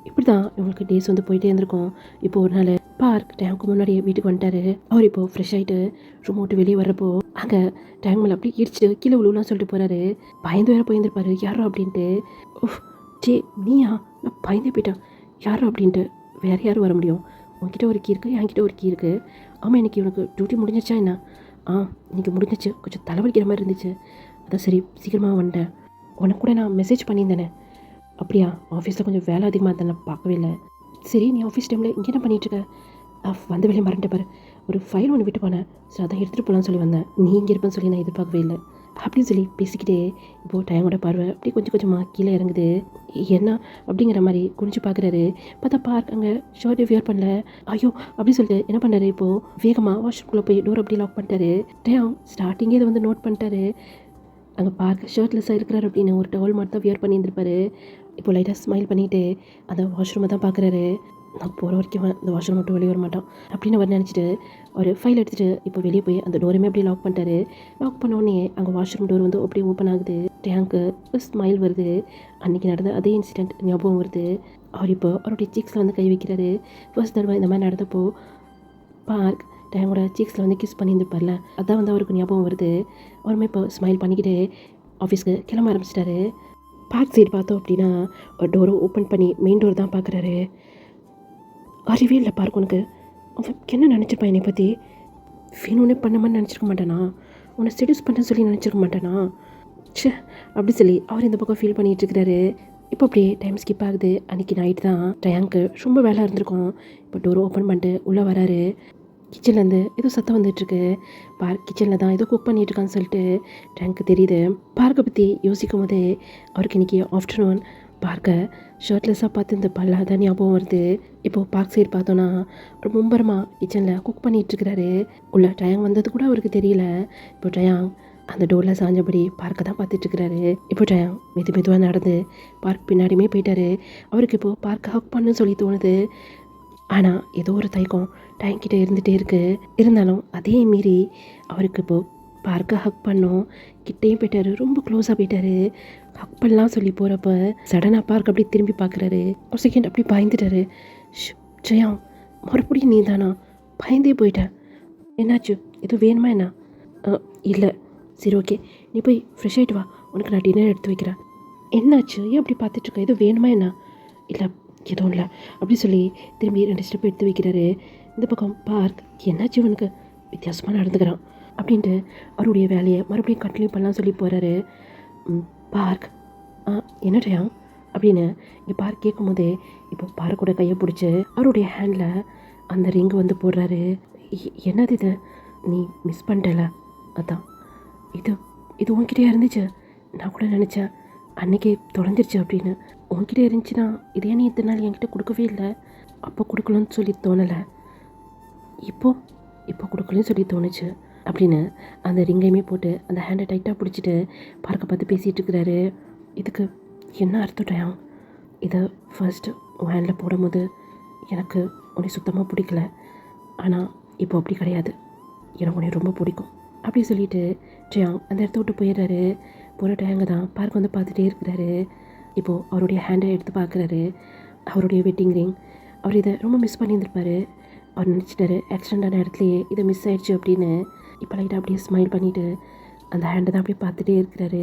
இப்படி தான் இவங்களுக்கு டேஸ் வந்து போயிட்டே இருந்திருக்கும். இப்போ ஒரு நாள் பார்க் டயாங்க்கு முன்னாடியே வீட்டுக்கு வந்துட்டார். அவர் இப்போது ஃப்ரெஷ் ஆகிட்டு ரூம் விட்டு வெளியே வர்றப்போ அங்கே டயாங் மேலே அப்படியே இடிச்சிட்டு கீழே விழுவலாம் சொல்லிட்டு போகிறாரு. பயந்து வேறு போயிருந்திருப்பாரு, யாரோ அப்படின்ட்டு. ஓ ஜே நீயா? நான் பயந்தே போயிட்டேன். யாரோ அப்படின்ட்டு. வேறு யாரும் வர முடியும்? உன்கிட்ட ஒரு கீ இருக்குது, என்கிட்ட ஒரு கீ இருக்குது. ஆமாம், இன்றைக்கி உனக்கு டியூட்டி முடிஞ்சிச்சா என்ன? இன்றைக்கி முடிஞ்சிச்சு. கொஞ்சம் தலைவலிக்கிற மாதிரி இருந்துச்சு, அதான் சரி சீக்கிரமாக வந்துட்டேன். உனக்கு கூட நான் மெசேஜ் பண்ணியிருந்தேனே. அப்படியா? ஆஃபீஸில் கொஞ்சம் வேலை அதிகமாக இருந்தால் நான் பார்க்கவே இல்லை. சரி, நீ ஆஃபீஸ் டைமில் இங்கே என்ன பண்ணிகிட்ருக்க? வந்த வேலையை மறந்துட்டு பாரு. ஒரு ஃபைல் ஒன்று விட்டு போனேன், சரி அதான் எடுத்துகிட்டு போகலான்னு சொல்லி வந்தேன். நீ இங்கே இருப்பேன்னு சொல்லி நான் எதிர்பார்க்கவே இல்லை அப்படின்னு சொல்லி பேசிக்கிட்டே இப்போது டயங்கோட பார்வை அப்படி கொஞ்சம் கொஞ்சமாக கீழே இறங்குது. என்ன அப்படிங்கிற மாதிரி குனிஞ்சு பார்க்குறாரு. பார்த்தா பார்க் அங்கே ஷர்ட்டை வியர் பண்ணல. ஐயோ அப்படி சொல்லிட்டு என்ன பண்ணாரு, இப்போது வேகமாக வாஷ்ரூம்குள்ளே போய் டோர் அப்படி லாக் பண்ணிட்டாரு. டயம் ஸ்டார்டிங்கே இதை வந்து நோட் பண்ணிட்டாரு. அங்கே பார்க் ஷர்ட்லெஸ்ஸாக இருக்கிறாரு அப்படின்னு ஒரு டவல் மட்டும் தான் வியர் பண்ணியிருந்திருப்பாரு. இப்போ லைட்டாக ஸ்மைல் பண்ணிவிட்டு அந்த வாஷ்ரூமை தான் பார்க்குறாரு. நான் போகிற வரைக்கும் அந்த வாஷ்ரூம் மட்டும் வெளியே வர மாட்டான் அப்படின்னு அவர் நினச்சிட்டு ஒரு ஃபைல் எடுத்துகிட்டு இப்போ வெளியே போய் அந்த டோருமே அப்படியே லாக் பண்ணிட்டாரு. லாக் பண்ணோடனே அங்கே வாஷ்ரூம் டோர் வந்து அப்படியே ஓப்பன் ஆகுது. டேங்க்கு ஸ்மைல் வருது. அன்றைக்கி நடந்த அதே இன்சிடெண்ட் ஞாபகம் வருது. அவர் இப்போ அவருடைய சீக்ஸில் வந்து கை வைக்கிறாரு. ஃபர்ஸ்ட் தடவை இந்த மாதிரி நடந்தப்போ பார்க் டேங்கோட சீக்ஸில் வந்து கிஸ் பண்ணியிருந்துருப்பார்ல, அதான் வந்து அவருக்கு ஞாபகம் வருது. அவருமே இப்போ ஸ்மைல் பண்ணிக்கிட்டு ஆஃபீஸ்க்கு கிளம்ப ஆரம்பிச்சிட்டாரு. பார்க் சைடு பார்த்தோம் அப்படின்னா ஒரு டோரை ஓப்பன் பண்ணி மெயின் டோர் தான் பார்க்குறாரு. அறிவே இல்லை பார்க் உனக்கு. அவன் என்ன நினச்சிருப்பான் என்னை பற்றி? வேணும்னே பண்ண மாதிரி நினச்சிருக்க மாட்டானா? உன்னை செடியூஸ் பண்ணுறேன்னு சொல்லி நினச்சிருக்க மாட்டானா? ச்சே அப்படி சொல்லி அவர் இந்த பக்கம் ஃபீல் பண்ணிகிட்டு இருக்கிறாரு. இப்போ அப்படியே டைம் ஸ்கிப் ஆகுது. அன்றைக்கி நைட் தான் டயாங்க்கு ரொம்ப வேலை இருந்திருக்கும். இப்போ டோர் ஓப்பன் பண்ணிட்டு உள்ளே வராரு. கிச்சன்லேருந்து ஏதோ சத்தம் வந்துட்டுருக்கு. பார்க் கிச்சனில் தான் ஏதோ குக் பண்ணிகிட்ருக்கான்னு சொல்லிட்டு டயாங்க்கு தெரியுது. பார்க்கை பற்றி யோசிக்கும் போதே அவருக்கு இன்றைக்கி ஆஃப்டர்நூன் பார்க்க ஷர்ட்லெஸ்ஸாக பார்த்து இந்த பல்லா தான் ஞாபகம் வருது. இப்போது பார்க் சைடு பார்த்தோன்னா ஒரு மும்பரமாக கிச்சனில் குக் பண்ணிகிட்ருக்கிறாரு. உள்ள டயாங் வந்தது கூட அவருக்கு தெரியல. இப்போ டயாங் அந்த டோரில் சாஞ்சபடி பார்க்க தான் பார்த்துட்ருக்கிறாரு. இப்போ டயாங் மெதுவாக நடந்து பார்க் பின்னாடியுமே போயிட்டாரு. அவருக்கு இப்போது பார்க்க ஹக் பண்ணுன்னு சொல்லி தோணுது. ஆனால் ஏதோ ஒரு தயக்கம் டயாங்கிட்ட இருந்துகிட்டே இருக்குது. இருந்தாலும் அதே மீறி அவருக்கு இப்போது பார்க்க ஹக் பண்ணோம். கிட்டேயும் போயிட்டாரு, ரொம்ப க்ளோஸாக போயிட்டாரு. ஹக் பண்ணலாம் சொல்லி போகிறப்ப சடனாக பார்க் அப்படி திரும்பி பார்க்குறாரு. ஒரு செகண்ட் அப்படி பயந்துட்டாரு. ஜெயா மறுபடியும் நீ தானா? பயந்தே போயிட்டேன். என்னாச்சு? எதுவும் வேணுமா என்ன? இல்லை. சரி ஓகே, நீ போய் ஃப்ரெஷ் ஆகிட்டு வா, உனக்கு நான் டின்னர் எடுத்து வைக்கிறேன். என்னாச்சு? ஏன் அப்படி பார்த்துட்ருக்க? எதுவும் வேணுமா என்ன? இல்லை எதுவும் இல்லை அப்படி சொல்லி திரும்பி 2 ஸ்டெப் எடுத்து வைக்கிறாரு. இந்த பக்கம் பார்க் என்னாச்சு இவனுக்கு வித்தியாசமாக நடந்துக்கிறான் அப்படின்ட்டு அவருடைய வேலையை மறுபடியும் கண்டினியூ பண்ணலாம் சொல்லி போகிறாரு. பார்க் என்ன டயாங் அப்படின்னு இங்கே பார்க் கேட்கும் போதே இப்போ பார்க்கோட கையை பிடிச்சி அவருடைய ஹேண்டில் அந்த ரிங்கு வந்து போடுறாரு. என்னது இது? நீ மிஸ் பண்ணிட்டல, அதான். இது இது உன்கிட்டயே இருந்துச்சு. நான் கூட நினச்சேன் அன்னைக்கு தொலைஞ்சிருச்சு அப்படின்னு. உன்கிட்ட இருந்துச்சுன்னா இதே நீ இத்தனை நாள் என்கிட்ட கொடுக்கவே இல்லை. அப்போ கொடுக்கலன்னு சொல்லி தோணலை, இப்போ இப்போ கொடுக்கலன்னு சொல்லி தோணுச்சு அப்படின்னு அந்த ரிங்கையுமே போட்டு அந்த ஹேண்டை டைட்டாக பிடிச்சிட்டு பார்க்க பார்த்து பேசிகிட்டு இருக்கிறாரு. இதுக்கு என்ன அர்த்தம்? இதை ஃபர்ஸ்ட்டு உன் ஹேண்டில் போடும்போது எனக்கு உன்னை சுத்தமாக பிடிக்கல, ஆனால் இப்போ அப்படி கிடையாது, எனக்கு உன்னை ரொம்ப பிடிக்கும் அப்படி சொல்லிட்டு ஜெயாங் அந்த இடத்த விட்டு போயிடுறாரு. போகிற டைங்க தான் பார்க் வந்து பார்த்துட்டே இருக்கிறாரு. இப்போது அவருடைய ஹேண்டை எடுத்து பார்க்குறாரு, அவருடைய வெட்டிங் ரிங். அவர் இதை ரொம்ப மிஸ் பண்ணியிருந்திருப்பார். அவர் நினச்சிட்டாரு ஆக்சிடென்டான இடத்துலையே இதை மிஸ் ஆகிடுச்சு அப்படின்னு. இப்போ லைட்டாக அப்படியே ஸ்மைல் பண்ணிவிட்டு அந்த ஹேண்டை தான் அப்படியே பார்த்துட்டே இருக்கிறாரு.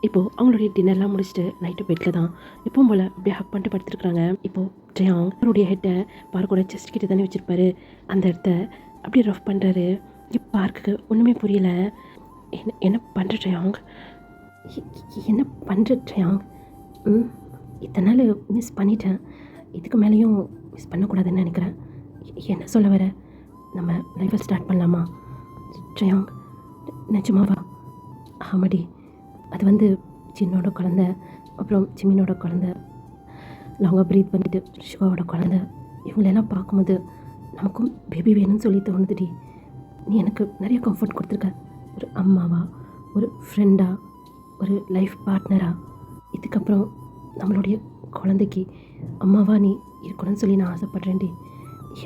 இப்போது அவங்களுடைய டின்னர்லாம் முடிச்சுட்டு நைட்டு பெட்டில் தான் இப்போவும் போல் அப்படியே ஹக் பண்ணிட்டு படுத்துருக்குறாங்க. இப்போது ஜெயாங் அவருடைய ஹெட்டை பார்க்கோட செஸ்ட் கிட்ட தானே வச்சுருப்பாரு, அந்த இடத்த அப்படியே ரஃப் பண்ணுறாரு. இப்போ பார்க்குக்கு ஒன்றுமே புரியல. என்ன பண்ணுற ஜெயாங், என்ன பண்ணுற ஜெயாங்? இத்தனை நாள் மிஸ் பண்ணிட்டேன், இதுக்கு மேலேயும் மிஸ் பண்ணக்கூடாதுன்னு நினைக்கிறேன். என்ன சொல்ல வர? நம்ம லைஃப்பை ஸ்டார்ட் பண்ணலாமா ஜெயாங்? நிஜமாவா? ஆமாடி, அது வந்து சின்னோட குழந்த, அப்புறம் சிம்மினோட குழந்த, லாங்காக ப்ரீத் பண்ணிவிட்டு சிவாவோட குழந்த, இவங்களெல்லாம் பார்க்கும்போது நமக்கும் பேபி வேணும்னு சொல்லி தோணுதுடி. நீ எனக்கு நிறைய கம்ஃபர்ட் கொடுத்துருக்க, ஒரு அம்மாவா, ஒரு ஃப்ரெண்டாக, ஒரு லைஃப் பார்ட்னராக. இதுக்கப்புறம் நம்மளுடைய குழந்தைக்கு அம்மாவா நீ இருக்கணும்னு சொல்லி நான் ஆசைப்பட்றேன்டி.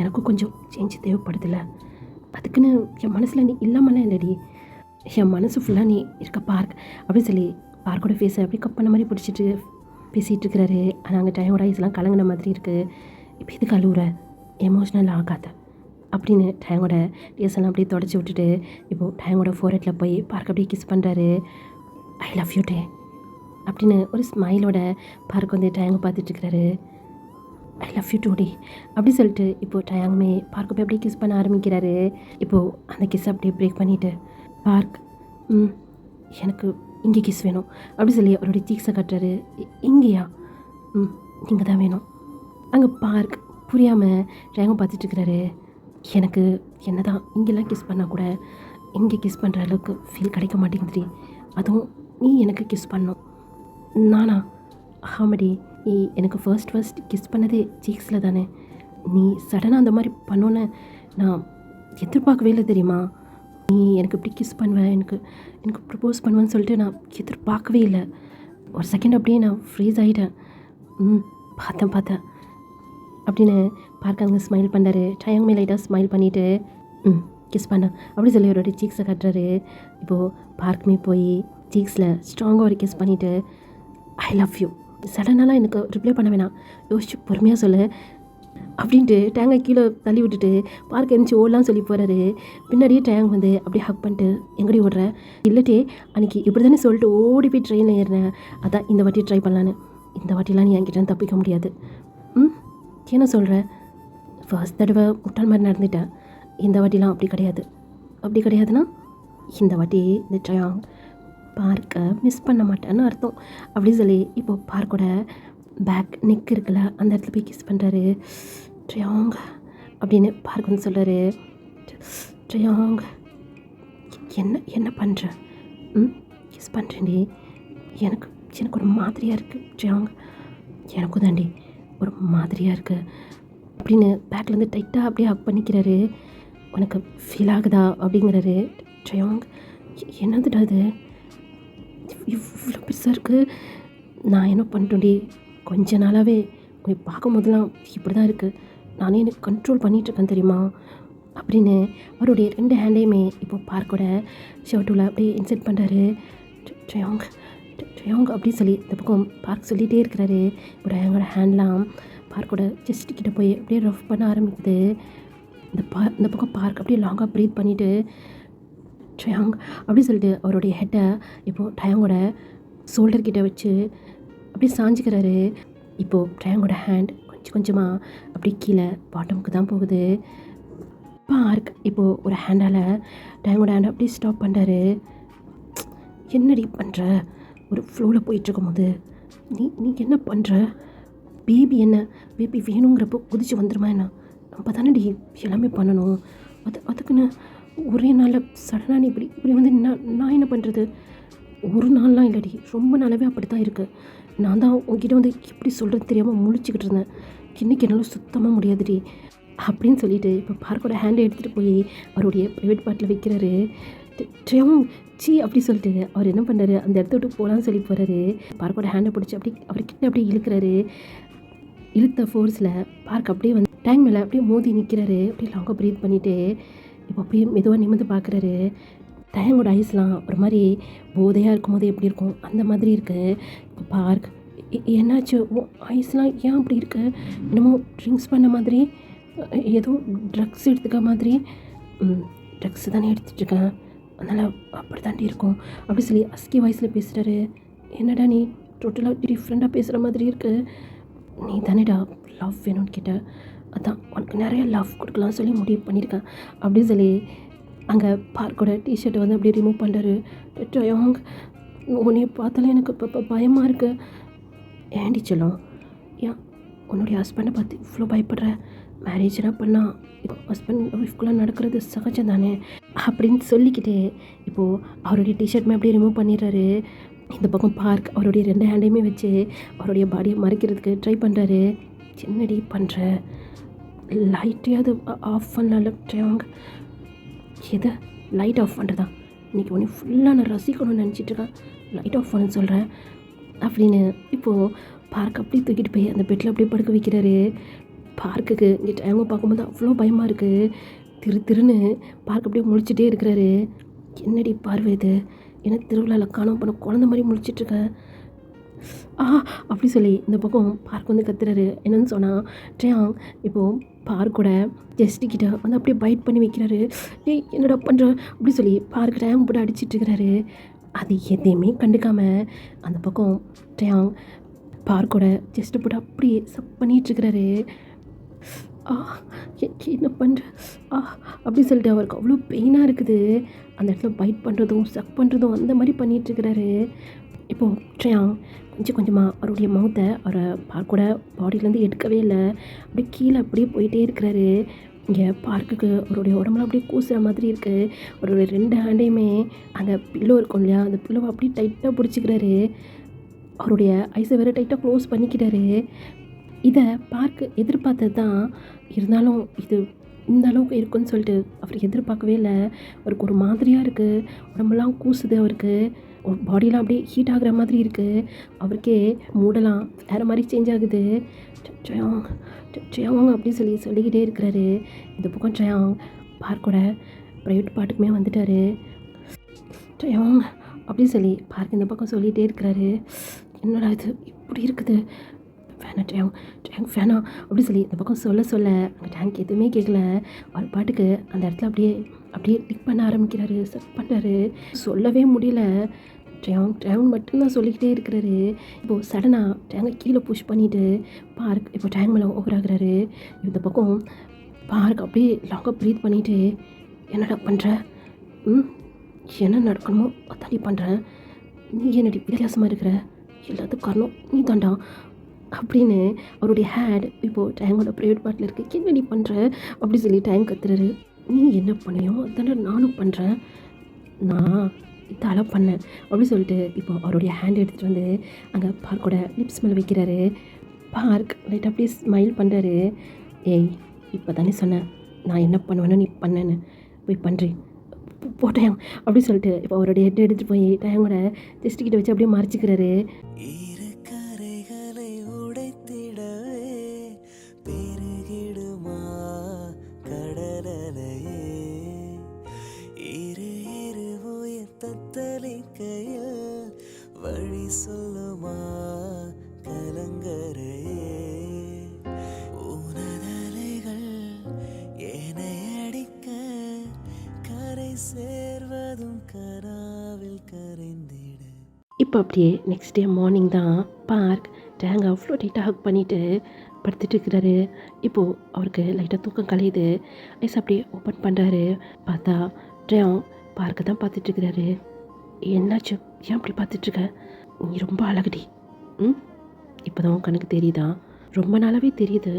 எனக்கும் கொஞ்சம் சேஞ்ச் தேவைப்படுதில்ல, அதுக்குன்னு என் மனசில் நீ இல்லாமலாம் இல்லைடி, என் மனசு ஃபுல்லாக நீ இருக்க பார்க் அப்படின்னு சொல்லி பார்க்கோட ஃபேஸை அப்படி கப் பண்ண மாதிரி பிடிச்சிட்டு பேசிகிட்டு இருக்கிறாரு. ஆனால் அங்கே டையோட ஐஸ்லாம் கலங்கின மாதிரி இருக்குது. இப்போ இதுக்கு அழுவுற, எமோஷ்னல் ஆகாத அப்படின்னு டேங்கோட டேஸெல்லாம் அப்படியே தொடச்சி விட்டுட்டு இப்போது டேங்கோட ஃபோர்ஹெட்டில் போய் பார்க்க அப்படியே கிஸ் பண்ணுறாரு. ஐ லவ் யூ டே அப்படின்னு ஒரு ஸ்மைலோட பார்க் வந்து டேங்கை பார்த்துட்ருக்கிறாரு. I love you today அப்படி சொல்லிட்டு இப்போது டேங்குமே பார்க்க போய் அப்படியே கிஸ் பண்ண ஆரம்பிக்கிறாரு. இப்போது அந்த கிஸ் அப்படியே பிரேக் பண்ணிவிட்டு பார்க் எனக்கு இங்கே கிஸ் வேணும் அப்படி சொல்லி அவருடைய சீக்ஸை கட்டுறாரு. இங்கேயா? இங்கே தான் வேணும். அங்கே பார்க் புரியாமல் டேங்கை பார்த்துட்ருக்கிறாரு. எனக்கு என்ன தான் இங்கெல்லாம் கிஸ் பண்ணால் கூட இங்கே கிஸ் பண்ணுற அளவுக்கு ஃபீல் கிடைக்க மாட்டேங்குதுடி, அதுவும் நீ எனக்கு கிஸ் பண்ணணும். நானா? ஆமாடி, நீ எனக்கு ஃபர்ஸ்ட் கிஸ் பண்ணதே சீக்ஸில் தானே. நீ சடனாக அந்த மாதிரி பண்ணோன்னு நான் எதிர்பார்க்கவே இல்லை தெரியுமா. நீ எனக்கு இப்படி கிஸ் பண்ணுவேன், எனக்கு ப்ரப்போஸ் பண்ணுவேன்னு சொல்லிட்டு நான் எதிர்பார்க்கவே இல்லை. ஒரு செகண்ட் அப்படியே நான் ஃப்ரீஸ் ஆகிட்டேன். பார்த்தேன் அப்படின்னு பார்க்க அங்கே ஸ்மைல் பண்ணுறாரு. டயங்குமே லைட்டாக ஸ்மைல் பண்ணிவிட்டு கிஸ் பண்ண அப்படி சொல்லி அவரோட சீக்ஸை கட்டுறாரு. இப்போது பார்க்குமே போய் சீக்ஸில் ஸ்ட்ராங்காக ஒரு கிஸ் பண்ணிவிட்டு ஐ லவ் யூ, சடனாலாம் எனக்கு ரிப்ளை பண்ண வேணாம், யோசிச்சு பொறுமையாக சொல்லு அப்படின்ட்டு டேங்கை கீழே தள்ளி விட்டுட்டு பார்க்க எழுந்துச்சி ஓடலாம் சொல்லி போகிறாரு. பின்னாடியே டேங் வந்து அப்படியே ஹக் பண்ணிட்டு எங்கடி ஓடுற? இல்லட்டே அன்றைக்கி இப்படி தானே சொல்லிட்டு ஓடி போய் ட்ரெயினில் ஏறினேன், அதான் இந்த வாட்டி ட்ரை பண்ணலான்னு. இந்த வாட்டிலாம் நீ என்கிட்ட தப்பிக்க முடியாது. என்ன சொல்கிற? ஃபர்ஸ்ட் தடவை முட்டாள் மாதிரி நடந்துட்டேன், இந்த வாட்டிலாம் அப்படி கிடையாது. அப்படி கிடையாதுன்னா இந்த வாட்டி இந்த ட்ரையாங் பார்க்க மிஸ் பண்ண மாட்டேன்னு அர்த்தம் அப்படின்னு சொல்லி இப்போது பார்க்கோட பேக் நெக் இருக்குல்ல அந்த இடத்துல போய் கிஸ் பண்ணுறாரு. ட்ரையாங் அப்படின்னு பார்க் வந்து சொல்கிறாரு. ட்ரையாங் என்ன பண்ணுற? கிஸ் பண்ணுறேன்டி, எனக்கு ஒரு மாதிரியாக இருக்குது ட்ரையாங், எனக்கும் தாண்டி ஒரு மாதிரியாக இருக்குது அப்படின்னு பேக்லேருந்து டைட்டாக அப்படியே ஹக் பண்ணிக்கிறாரு. உனக்கு ஃபீல் ஆகுதா அப்படிங்கிறாரு. ட்ரையாங் என்னதுடா அது இவ்வளோ பெருசாக இருக்குது, நான் என்ன பண்ணிட்டோண்டி, கொஞ்ச நாளாகவே உங்களை பார்க்கும் போதெல்லாம் இப்படி தான் இருக்குது, நானே எனக்கு கண்ட்ரோல் பண்ணிகிட்ருக்கேன் தெரியுமா அப்படின்னு அவருடைய 2 ஹேண்டையுமே இப்போ பார்க்கோட ஷர்ட்டுல அப்படியே இன்செர்ட் பண்ணுறாரு. ட்ரையாங் அப்படின்னு சொல்லி இந்த பக்கம் பார்க் சொல்லிகிட்டே இருக்கிறாரு. இப்போ டயாங்கோட ஹேண்ட்லாம் பார்க்கோட செஸ்ட் கிட்ட போய் அப்படியே ரஃப் பண்ண ஆரம்பிக்குது. இந்த பக்கம் பார்க் அப்படியே லாங்காக ப்ரீத் பண்ணிவிட்டு ட்ரையாங் அப்படி சொல்லிட்டு அவருடைய ஹெட்டை இப்போது டயாங்கோட ஷோல்டர் கிட்ட வச்சு அப்படியே சாஞ்சிக்கிறாரு. இப்போது ட்ரையாங்கோட ஹேண்ட் கொஞ்சமாக அப்படியே கீழே பாட்டமுக்கு தான் போகுது. பார்க் இப்போது ஒரு ஹேண்டால் டயாங்கோட ஹேண்டை அப்படியே ஸ்டாப் பண்ணுறாரு. என்னடி பண்ணுற? ஒரு ஃப்ளோவில் போயிட்டுருக்கும் போது நீ என்ன பண்ணுற? பேபி வேணுங்கிறப்போ குதிச்சு வந்துடுமா என்ன? நம்ம தானே எல்லாமே பண்ணணும், அதுக்குன்னு ஒரே நாளில் சடனாக நீ இப்படி இப்படி வந்து நான் என்ன பண்ணுறது? ஒரு நாள்லாம் இல்லடி, ரொம்ப நாளாவே அப்படி தான் இருக்குது. நான் தான் உங்ககிட்ட வந்து எப்படி சொல்கிறது தெரியாமல் முழிச்சுக்கிட்டு இருந்தேன். இன்றைக்கி என்னால் சுத்தமாக முடியாதுடி அப்படின்னு சொல்லிட்டு இப்போ பார்க்கோட ஹேண்டை எடுத்துகிட்டு போய் அவருடைய ப்ரைவேட் பார்ட்டில் வைக்கிறாரு. ட்ரியம் சி அப்படி சொல்லிட்டு அவர் என்ன பண்ணுறாரு, அந்த இடத்த விட்டு போகலான்னு சொல்லி போகிறாரு. பார்க்கோட ஹேண்டை பிடிச்சி அப்படி அவர்கிட்ட அப்படியே இழுக்கிறாரு. இழுத்த ஃபோர்ஸில் பார்க் அப்படியே வந்து டேங்க் மேலே அப்படியே மோதி நிற்கிறாரு. அப்படியே லாங்காக ப்ரீத் பண்ணிவிட்டு இப்போ அப்படியே மெதுவாக நிமிர்ந்து பார்க்குறாரு. டேங்கோட ஐஸ்லாம் ஒரு மாதிரி போதையாக இருக்கும்போது எப்படி இருக்கும் அந்த மாதிரி இருக்குது. இப்போ பார்க் என்னாச்சு, ஐஸ்லாம் ஏன் அப்படி இருக்கு? என்னமோ ட்ரிங்க்ஸ் பண்ண மாதிரி, ஏதோ ட்ரக்ஸ் எடுத்துக்க மாதிரி. ட்ரக்ஸ் தானே எடுத்துகிட்ருக்கேன், அதனால் அப்படி தாண்டி இருக்கும் அப்படி சொல்லி அஸ்கி வாய்ஸில் பேசுகிறாரு. என்னடா நீ டோட்டலாக டிஃப்ரெண்ட்டாக பேசுகிற மாதிரி இருக்குது. நீ தானேடா லவ் வேணும்னு கேட்ட, அதான் உனக்கு நிறைய லவ் கொடுக்கலாம் சொல்லி முடிவு பண்ணியிருக்கேன் அப்படின்னு சொல்லி அங்கே பார்க்கோட டிஷர்ட்டை வந்து அப்படியே ரிமூவ் பண்ணுறாரு. ட்ரயாங், உன்னை பார்த்தாலே எனக்கு இப்போ பயமாக இருக்குது. ஏண்டி சொல்லும், ஏன் உன்னுடைய ஹஸ்பண்டை பார்த்து இவ்வளோ பயப்படுற? மேரேஜ்னா பண்ணால் இப்போ ஹஸ்பண்ட் ஒய்ஃப்குள்ளே நடக்கிறது சகஜம் தானே அப்படின்னு சொல்லிக்கிட்டு இப்போது அவருடைய டிஷர்ட்மே அப்படியே ரிமூவ் பண்ணிடுறாரு. இந்த பக்கம் பார்க் அவருடைய 2 ஹேண்டையுமே வச்சு அவருடைய பாடியை மறைக்கிறதுக்கு ட்ரை பண்ணுறாரு. சின்னடி பண்ணுற, லைட்டையாவது ஆஃப் பண்ணல ட்ரயாங். எது லைட் ஆஃப் பண்ணுறதா? இன்றைக்கி உன்னை ஃபுல்லாக நான் ரசிக்கணும்னு நினச்சிட்ருக்கேன், லைட் ஆஃப் பண்ணு சொல்கிறேன் அப்படின்னு இப்போது பார்க் அப்படியே தூக்கிட்டு போய் அந்த பெட்டில் அப்படியே படுக்க வைக்கிறாரு. பார்க்குக்கு இங்கே டைமை பார்க்கும்போது அவ்வளோ பயமாக இருக்குது. திருன்னு பார்க் அப்படியே முழிச்சிட்டே இருக்கிறாரு. என்னடி பார்வை இது, என்ன திருவிழாவில் காணாம பண்ண குழந்த மாதிரி முழிச்சிட்ருக்கேன் அப்படி சொல்லி இந்த பக்கம் பார்க் வந்து கத்துறாரு. என்னன்னு சொன்னால் ட்ரயாங் இப்போது பார்க்கோட ஜஸ்டிக்கிட்ட வந்து அப்படியே பைட் பண்ணி வைக்கிறாரு. ஏய் என்னடா பண்ணுற அப்படி சொல்லி பார்க் ட்ரயாங் போட்டு அடிச்சிட்ருக்கிறாரு. அது எதையுமே கண்டுக்காமல் அந்த பக்கம் ட்ரயாங் பார்க்கோட ஜஸ்ட்டு போட்டு அப்படியே சப் பண்ணிகிட்ருக்கிறாரு. என்ன பண்ணுற அப்படி சொல்லிட்டு அவருக்கு அவ்வளோ பெயினாக இருக்குது. அந்த இடத்துல பைட் பண்ணுறதும் சக் பண்ணுறதும் அந்த மாதிரி பண்ணிகிட்ருக்கிறாரு. இப்போது ட்ரயாங் கொஞ்சம் கொஞ்சமாக அவருடைய மவுத்தை அவரை பார்க்கோட பாடியிலேருந்து எடுக்கவே இல்லை, அப்படியே கீழே அப்படியே போயிட்டே இருக்கிறாரு. இங்கே பார்க்குக்கு அவருடைய உடம்புல அப்படியே கூசுகிற மாதிரி இருக்குது. அவருடைய 2 ஹேண்டையுமே அங்கே பில்லோ இருக்கும் இல்லையா, அந்த பில்லோவை அப்படியே டைட்டாக பிடிச்சிக்கிறாரு. அவருடைய ஐஸை வேறு டைட்டாக க்ளோஸ் பண்ணிக்கிட்டாரு. இதை பார்க்க எதிர்பார்த்தது தான், இருந்தாலும் இது இந்த அளவுக்கு இருக்குன்னு சொல்லிட்டு அவர் எதிர்பார்க்கவே இல்லை. அவருக்கு ஒரு மாதிரியாக இருக்குது, உடம்பெல்லாம் கூசுது, அவருக்கு பாடியெலாம் அப்படியே ஹீட் ஆகிற மாதிரி இருக்குது. அவருக்கே மூடலாம் வேறு மாதிரி சேஞ்ச் ஆகுது. ட்ரயாங் அப்படின்னு சொல்லிக்கிட்டே இருக்கிறாரு. இந்த பக்கம் ட்ரயாங் பார்க்கோட ப்ரைவேட் பார்ட்டுக்குமே வந்துட்டார். ட்ரயாங் அப்படின்னு சொல்லி பார்க் இந்த பக்கம் சொல்லிகிட்டே இருக்கிறாரு. என்னடா இது இப்படி இருக்குது, வேணாம் ட்ரயாங் வேணாம் அப்படி சொல்லி இந்த பக்கம் சொல்ல அங்கே டேங்க் எதுவுமே கேட்கல. அவர் பாட்டுக்கு அந்த இடத்துல அப்படியே டிக் பண்ண ஆரம்பிக்கிறாரு, செட் பண்ணுறாரு. சொல்லவே முடியல. ட்ரயாங் மட்டும்தான் சொல்லிக்கிட்டே இருக்கிறாரு. இப்போது சடனாக டேங்கை கீழே புஷ் பண்ணிவிட்டு பார்க் இப்போ டேங்க் மேலே ஓவர் ஆகுறாரு. இந்த பக்கம் பார்க் அப்படியே லாங்காக ப்ரீத் பண்ணிவிட்டு என்னடா பண்ணுற, என்ன நடக்கணுமோ அதாடி பண்ணுறேன், நீ என்னடி வித்தியாசமாக இருக்கிற, எல்லாத்துக்கும் காரணம் நீ தாண்டா அப்படின்னு அவருடைய ஹேட் இப்போது டேங்கோட ப்ரைவேட் பார்ட்டில் இருக்குது. என்னடி பண்ணுற அப்படி சொல்லி டேங்க் கத்துறாரு. நீ என்ன பண்ணியோ அதானே நானும் பண்ணுறேன், நான் இதால பண்ணேன் அப்படி சொல்லிட்டு இப்போ அவருடைய ஹேண்ட் எடுத்துகிட்டு வந்து அங்கே பார்க்கோட லிப்ஸ் மேலே வைக்கிறாரு. பார்க் லைட்டாக அப்படியே ஸ்மைல் பண்ணுறாரு. ஏய் இப்போ தானே சொன்னேன் நான் என்ன பண்ணுவேன்னு நீ பண்ணேன்னு, போய் பண்ணுறேன் போட்டேன் அப்படி சொல்லிட்டு இப்போ அவருடைய ஹெட் எடுத்துகிட்டு போய் டேங்கோட ஜஸ்டிக்கிட்ட வச்சு அப்படியே மறைச்சிக்கிறாரு. வழி சொல்லுமா கலங்கரே, உனதலைகள் என்னை அடிக்க கரை சேர்வதும் கராவில் கரைந்திட. இப்போ அப்படியே நெக்ஸ்ட் டே மார்னிங் தான் பார்க் டேங்கை அவ்வளோ டைட்டாக ஹக் பண்ணிவிட்டு படுத்துட்டு இருக்கிறாரு. இப்போது அவருக்கு லைட்டாக தூக்கம் கலையுது. ஐஸ் அப்படியே ஓப்பன் பண்ணுறாரு. பார்த்தா ட்ரயாங் பார்க்க தான் பார்த்துட்ருக்கிறாரு. என்னாச்சு, ஏன் அப்படி பார்த்துட்ருக்க, நீ ரொம்ப அழகுடி. இப்போ தான் உன் கணக்கு தெரியுதா? ரொம்ப நாளாகவே தெரியுது,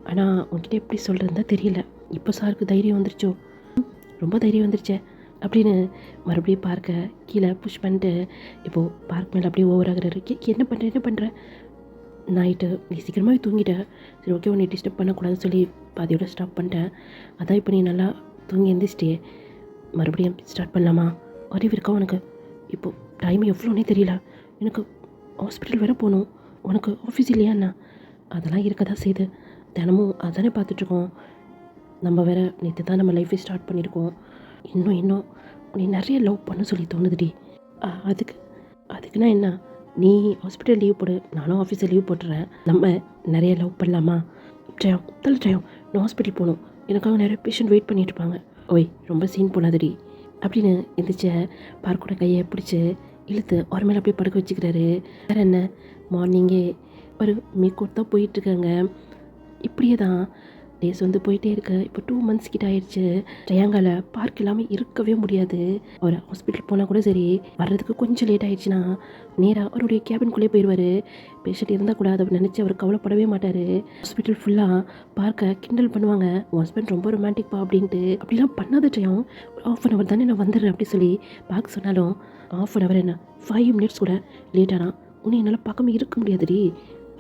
ஆனால் உன்கிட்ட எப்படி சொல்கிறதுன்னு தான் தெரியல. இப்போ சாருக்கு தைரியம் வந்துருச்சோ ரொம்ப தைரியம் வந்துருச்சே அப்படின்னு மறுபடியும் பார்க்க கீழே புஷ் பண்ணிட்டு இப்போது பார்க் மேலே அப்படியே ஓவர் ஆகுறாரு. என்ன பண்ணுற நைட்டு நீ சீக்கிரமாகவே தூங்கிட்ட. சரி ஓகே உன்னை டிஸ்டர்ப் பண்ணக்கூடாதுன்னு சொல்லி பாதியோட ஸ்டாப் பண்ணிட்டேன். அதான் இப்போ நீ நல்லா தூங்கி எந்திரிச்சிட்டே மறுபடியும் ஸ்டார்ட் பண்ணலாமா? அறிவு இருக்கா உனக்கு? இப்போது டைம் எவ்வளோனே தெரியல. எனக்கு ஹாஸ்பிட்டல் வேறு போகணும். உனக்கு ஆஃபீஸ் இல்லையா என்ன? அதெல்லாம் இருக்க தான் செய்யுது. தினமும் அதானே பார்த்துட்ருக்கோம். நம்ம வேறு நேற்று தான் நம்ம லைஃபை ஸ்டார்ட் பண்ணியிருக்கோம். இன்னும் நீ நிறைய லவ் பண்ண சொல்லி தோணுதுடி. அதுக்குன்னா என்ன? நீ ஹாஸ்பிட்டல் லீவ் போடு, நானும் ஆஃபீஸில் லீவ் போட்டுறேன். நம்ம நிறைய லவ் பண்ணலாமா? ஜெயம் நான் ஹாஸ்பிட்டல் போகணும். எனக்காக நிறைய பேஷண்ட் வெயிட் பண்ணிட்டு இருப்பாங்க. ஓய் ரொம்ப சீன் போடாதடி அப்படின்னு எந்திரிச்ச பார்க்கோட கையை பிடிச்சி இழுத்து ஒரு மேலே அப்படியே படுக்க வச்சுக்கிறாரு. வேறு என்ன, மார்னிங்கே ஒரு மேக்கோட் தான் போயிட்டுருக்காங்க. இப்படியே தான் டேஸ் வந்து போயிட்டே இருக்கு. இப்போ 2 months கிட்ட ஆயிடுச்சு. ஜெயாங்கால பார்க் இல்லாமல் இருக்கவே முடியாது. அவர் ஹாஸ்பிட்டல் போனால் கூட சரி, வர்றதுக்கு கொஞ்சம் லேட் ஆயிடுச்சுன்னா நேராக அவருடைய கேபின்குள்ளே போயிடுவார். பேஷண்ட் இருந்தால் கூட அதை நினச்சி அவர் கவலைப்படவே மாட்டார். ஹாஸ்பிட்டல் ஃபுல்லாக பார்க்க கிண்டல் பண்ணுவாங்க. உன் ஹஸ்பண்ட் ரொம்ப ரொமான்டிக்பா அப்படின்ட்டு. அப்படிலாம் பண்ணாத ஜெயம், ஒரு 1/2 hour தானே நான் வந்துடுறேன் அப்படி சொல்லி பார்க்க சொன்னாலும் 1/2 hour என்ன 5 minutes கூட லேட்டானா உன்னை என்னால் பார்க்காம இருக்க முடியாதுடி.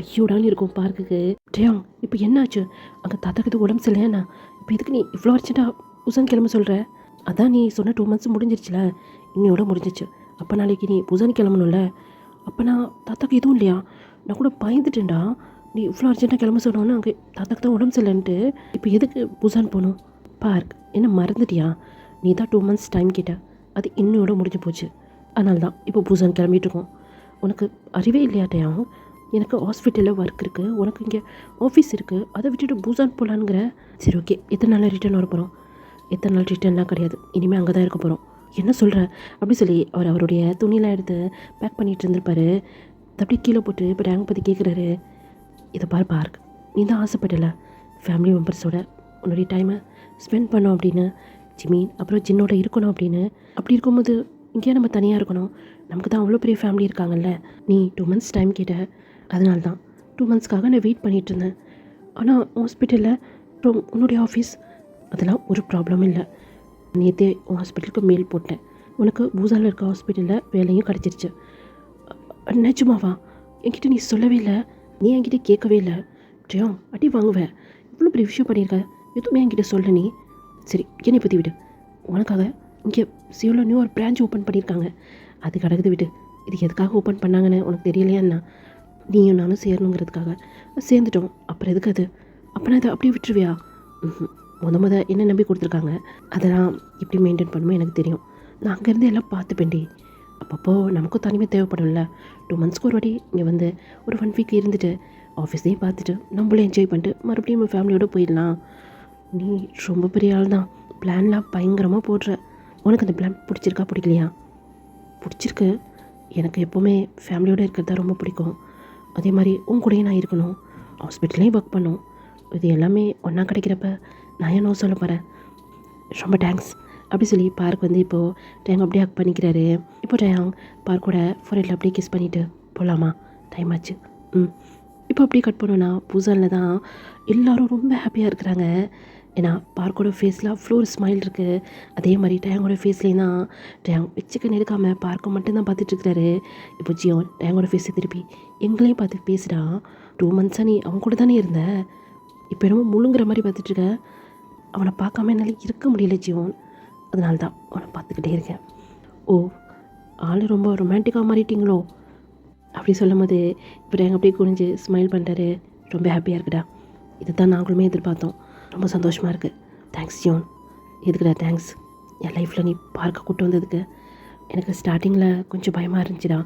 ஐயோடான்னு இருக்கும் பார்க்குக்கு. ஜெயம் இப்போ என்னாச்சு? அங்கே தாத்தாக்கு உடம்பு சரியில்லையாண்ணா? இப்போ இதுக்கு நீ இவ்வளோ அர்ஜென்ட்டாக புசான் கிளம்ப சொல்கிற? அதான் நீ சொன்ன 2 months முடிஞ்சிருச்சுல, இன்னையோட முடிஞ்சிச்சு. அப்போ நாளைக்கு நீ புசான் கிளம்பணும்ல. அப்போ நான் தாத்தாக்கு எதுவும் இல்லையா? நான் கூட பயந்துட்டேன்டா. நீ இவ்வளோ அர்ஜென்ட்டாக கிளம்ப சொன்னோன்னா அங்கே தாத்தாக்கு தான் உடம்பு சரியில்லைன்ட்டு. இப்போ எதுக்கு புசான் போகணும்? பார்க் என்ன மறந்துட்டியா? நீ தான் 2 months டைம் கேட்ட, அது இன்னையோட முடிஞ்சு போச்சு. அதனால தான் இப்போ புசான் கிளம்பிட்டு இருக்கோம். உனக்கு அறிவே இல்லையாட்டையாம்? எனக்கு ஹாஸ்பிட்டலில் ஒர்க் இருக்குது, உனக்கு இங்கே ஆஃபீஸ் இருக்குது, அதை விட்டுட்டு பூசான் போகலான்ங்கிற. சரி ஓகே, எத்தனை நாள் ரிட்டர்ன் வர போகிறோம்? எத்தனை நாள் ரிட்டர்ன்லாம் கிடையாது, இனிமேல் அங்கே தான் இருக்க போகிறோம். என்ன சொல்கிற அப்படி சொல்லி அவருடைய துணியெலாம் எடுத்து பேக் பண்ணிகிட்டு இருந்திருப்பாரு. அப்படியே கீழே போட்டு இப்போ டேங்க் பற்றி கேட்குறாரு. இதை பார்க், நீ தான் ஆசைப்படலை ஃபேமிலி மெம்பர்ஸோட உன்னுடைய டைமை ஸ்பெண்ட் பண்ணோம் அப்படின்னு, ஜிமீன் அப்புறம் ஜின்னோட இருக்கணும் அப்படின்னு. அப்படி இருக்கும்போது இங்கேயே நம்ம தனியாக இருக்கணும். நமக்கு தான் அவ்வளோ பெரிய ஃபேமிலி இருக்காங்கல்ல. நீ 2 months டைம் கேட்ட, அதனால தான் 2 monthsக்காக நான் வெயிட் பண்ணிகிட்டு இருந்தேன். ஆனால் ஹாஸ்பிட்டலில் அப்புறம் உன்னுடைய ஆஃபீஸ் அதெல்லாம் ஒரு ப்ராப்ளமும் இல்லை. நேற்றே உன் ஹாஸ்பிட்டலுக்கு மெயில் போட்டேன். உனக்கு பூசானில் இருக்க ஹாஸ்பிட்டலில் வேலையும் கிடச்சிருச்சு. நிஜமாவா? என்கிட்ட நீ சொல்லவே இல்லை, நீ என்கிட்ட கேட்கவே இல்லை. ஜெயம் அடி வாங்குவேன். இவ்வளோ பெரிய விஷயம் பண்ணியிருக்க, எதுவுமே என்கிட்ட சொல்ல நீ. சரி என்னை பற்றி விடு. உனக்காக இங்கே சியோவில் நியூ ஒரு பிரான்ச் ஓப்பன் பண்ணியிருக்காங்க, அது கிடக்குது விடு. இது எதுக்காக ஓப்பன் பண்ணாங்கன்னு உனக்கு தெரியலையா என்ன? நீயும் நானும் சேரணுங்கிறதுக்காக சேர்ந்துட்டோம். அப்புறம் எதுக்கு அது? அப்புறம் அதை அப்படியே விட்டுருவியா? முத என்ன நம்பி கொடுத்துருக்காங்க, அதெல்லாம் எப்படி மெயின்டைன் பண்ணுமோ எனக்கு தெரியும். நான் அங்கேருந்து எல்லாம் பார்த்துப்பேன்டி. அப்பப்போ நமக்கும் தனிமை தேவைப்படும்ல. 2 monthsக்கு ஒரு வாட்டி இங்கே வந்து ஒரு 1 week இருந்துட்டு ஆஃபீஸையும் பார்த்துட்டு நம்மளும் என்ஜாய் பண்ணிட்டு மறுபடியும் நம்ம ஃபேமிலியோடு போயிடலாம். நீ ரொம்ப பெரிய ஆள் தான், பிளான்லாம் பயங்கரமாக போடுற. உனக்கு அந்த பிளான் பிடிச்சிருக்கா பிடிக்கலையா? பிடிச்சிருக்கு. எனக்கு எப்போவுமே ஃபேமிலியோடு இருக்கிறது தான் ரொம்ப பிடிக்கும். அதே மாதிரி உன் கூடயும் நான் இருக்கணும், ஹாஸ்பிட்டல்லையும் ஒர்க் பண்ணணும். இது எல்லாமே ஒன்றா கிடைக்கிறப்ப நான் ஏன் நோ சொல்ல போகிறேன்? ரொம்ப தேங்க்ஸ் அப்படி சொல்லி பார்க் வந்து இப்போது டேங் அப்படியே ஹக் பண்ணிக்கிறாரு. இப்போ டேங் பார்க்கோட ஃபோரில் அப்படியே கிஸ் பண்ணிவிட்டு போகலாமா, டைம் ஆச்சு. இப்போ அப்படியே கட் பண்ணோன்னா பூசானில் தான் எல்லோரும் ரொம்ப ஹாப்பியாக இருக்கிறாங்க. ஏன்னா பார்க்கோட ஃபேஸில் அவ்வளோ ஒரு ஸ்மைல் இருக்குது. அதே மாதிரி டேங்கோட ஃபேஸ்லேயும் தான் டேங் வச்சுக்கன்னு எடுக்காமல் பார்க்க மட்டும்தான் பார்த்துட்ருக்கிறாரு. இப்போ ஜியோன் டேங்கோட ஃபேஸை திருப்பி எங்களையும் பார்த்து பேசுடா. 2 monthsஸாக நீ அவன் கூட தானே இருந்த, இப்போ என்னமோ முழுங்குற மாதிரி பார்த்துட்ருக்க. அவனை பார்க்காம என்னால் இருக்க முடியல ஜியோன், அதனால தான் அவனை பார்த்துக்கிட்டே இருக்கேன். ஓ, ஆள் ரொம்ப ரொமான்டிக்காக மாறிட்டீங்களோ அப்படி சொல்லும் போது இப்போ டேங் அப்படியே குனிஞ்சு ஸ்மைல் பண்ணுறாரு. ரொம்ப ஹாப்பியாக இருக்குடா, இதை தான் நாங்களுமே எதிர்பார்த்தோம். ரொம்ப சந்தோஷமாக இருக்குது. Thanks Zion. எதுக்குடா தேங்க்ஸ்? என் லைஃப்பில் நீ பார்க்க கூட்டு வந்ததுக்கு. எனக்கு ஸ்டார்டிங்கில் கொஞ்சம் பயமாக இருந்துச்சுடா,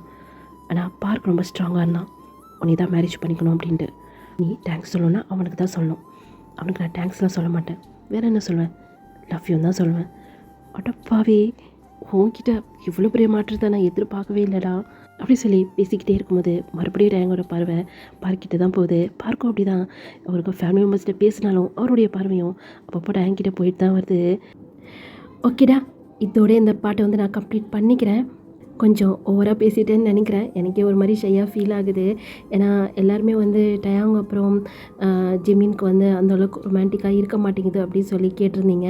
ஆனால் பார்க் ரொம்ப ஸ்ட்ராங்காக இருந்தான். உன்னை தான் மேரேஜ் பண்ணிக்கணும் அப்படின்ட்டு. நீ தேங்க்ஸ் சொல்லணுன்னா அவனுக்கு தான் சொல்லணும். அவனுக்கு நான் தேங்க்ஸ்லாம் சொல்ல மாட்டேன். வேறு என்ன சொல்லுவேன்? லவ் யூன்னு தான் சொல்லுவேன். அடப்பாவே, உன்கிட்ட இவ்வளோ பெரிய மாற்றத்தை நான் எதிர்பார்க்கவே இல்லைடா அப்படி சொல்லி பேசிக்கிட்டே இருக்கும்போது மறுபடியும் டேங்கோட பார்வை பார்க்கிட்ட தான் போகுது. பார்க்கும் அப்படி தான் அவருக்கு ஃபேமிலி மெம்பர்ஸ்கிட்ட பேசினாலும் அவருடைய பார்வையும் அப்பப்போ டேங்கிட்ட போயிட்டு தான் வருது. ஓகேடா, இதோட இந்த பாட்டை வந்து நான் கம்ப்ளீட் பண்ணிக்கிறேன். கொஞ்சம் ஓவராக பேசிட்டேன்னு நினைக்கிறேன். எனக்கே ஒரு மாதிரி ஷையாக ஃபீல் ஆகுது. ஏன்னா எல்லாருமே வந்து டயாங் அப்புறம் ஜிமின்க்கு வந்து அந்தளவுக்கு ரொமான்டிக்காக இருக்க மாட்டேங்குது அப்படின்னு சொல்லி கேட்டிருந்தீங்க.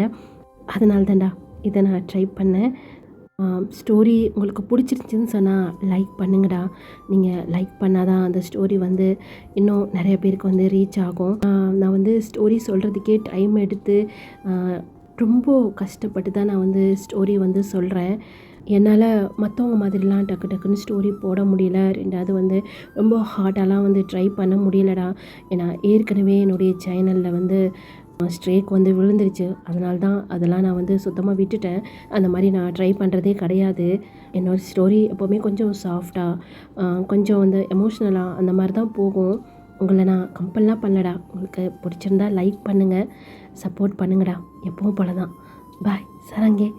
அதனால தான்டா இதை நான் ட்ரை பண்ணேன். ஸ்டோரி உங்களுக்கு பிடிச்சிருந்துச்சின்னு சொன்னால் லைக் பண்ணுங்கடா. நீங்கள் லைக் பண்ணால் தான் அந்த ஸ்டோரி வந்து இன்னும் நிறைய பேருக்கு வந்து ரீச் ஆகும். நான் வந்து ஸ்டோரி சொல்கிறதுக்கே டைம் எடுத்து ரொம்ப கஷ்டப்பட்டு தான் நான் வந்து ஸ்டோரி வந்து சொல்கிறேன். என்னால் மற்றவங்க மாதிரிலாம் டக்கு டக்குன்னு ஸ்டோரி போட முடியல. ரெண்டாவது வந்து ரொம்ப ஹார்டாலாம் வந்து ட்ரை பண்ண முடியலடா. ஏன்னா ஏற்கனவே என்னுடைய சேனலில் வந்து ஸ்ட்ரேக் வந்து விழுந்துருச்சு. அதனால தான் அதெல்லாம் நான் வந்து சுத்தமாக விட்டுட்டேன். அந்த மாதிரி நான் ட்ரை பண்ணுறதே கிடையாது. என்னோடய ஸ்டோரி எப்போவுமே கொஞ்சம் சாஃப்டாக கொஞ்சம் வந்து எமோஷ்னலாக அந்த மாதிரி தான் போகும். உங்களை நான் கம்பல்லாம் பண்ணலடா. உங்களுக்கு பிடிச்சிருந்தா லைக் பண்ணுங்கள், சப்போர்ட் பண்ணுங்கடா. எப்பவும் போல தான். பாய் சரங்கே.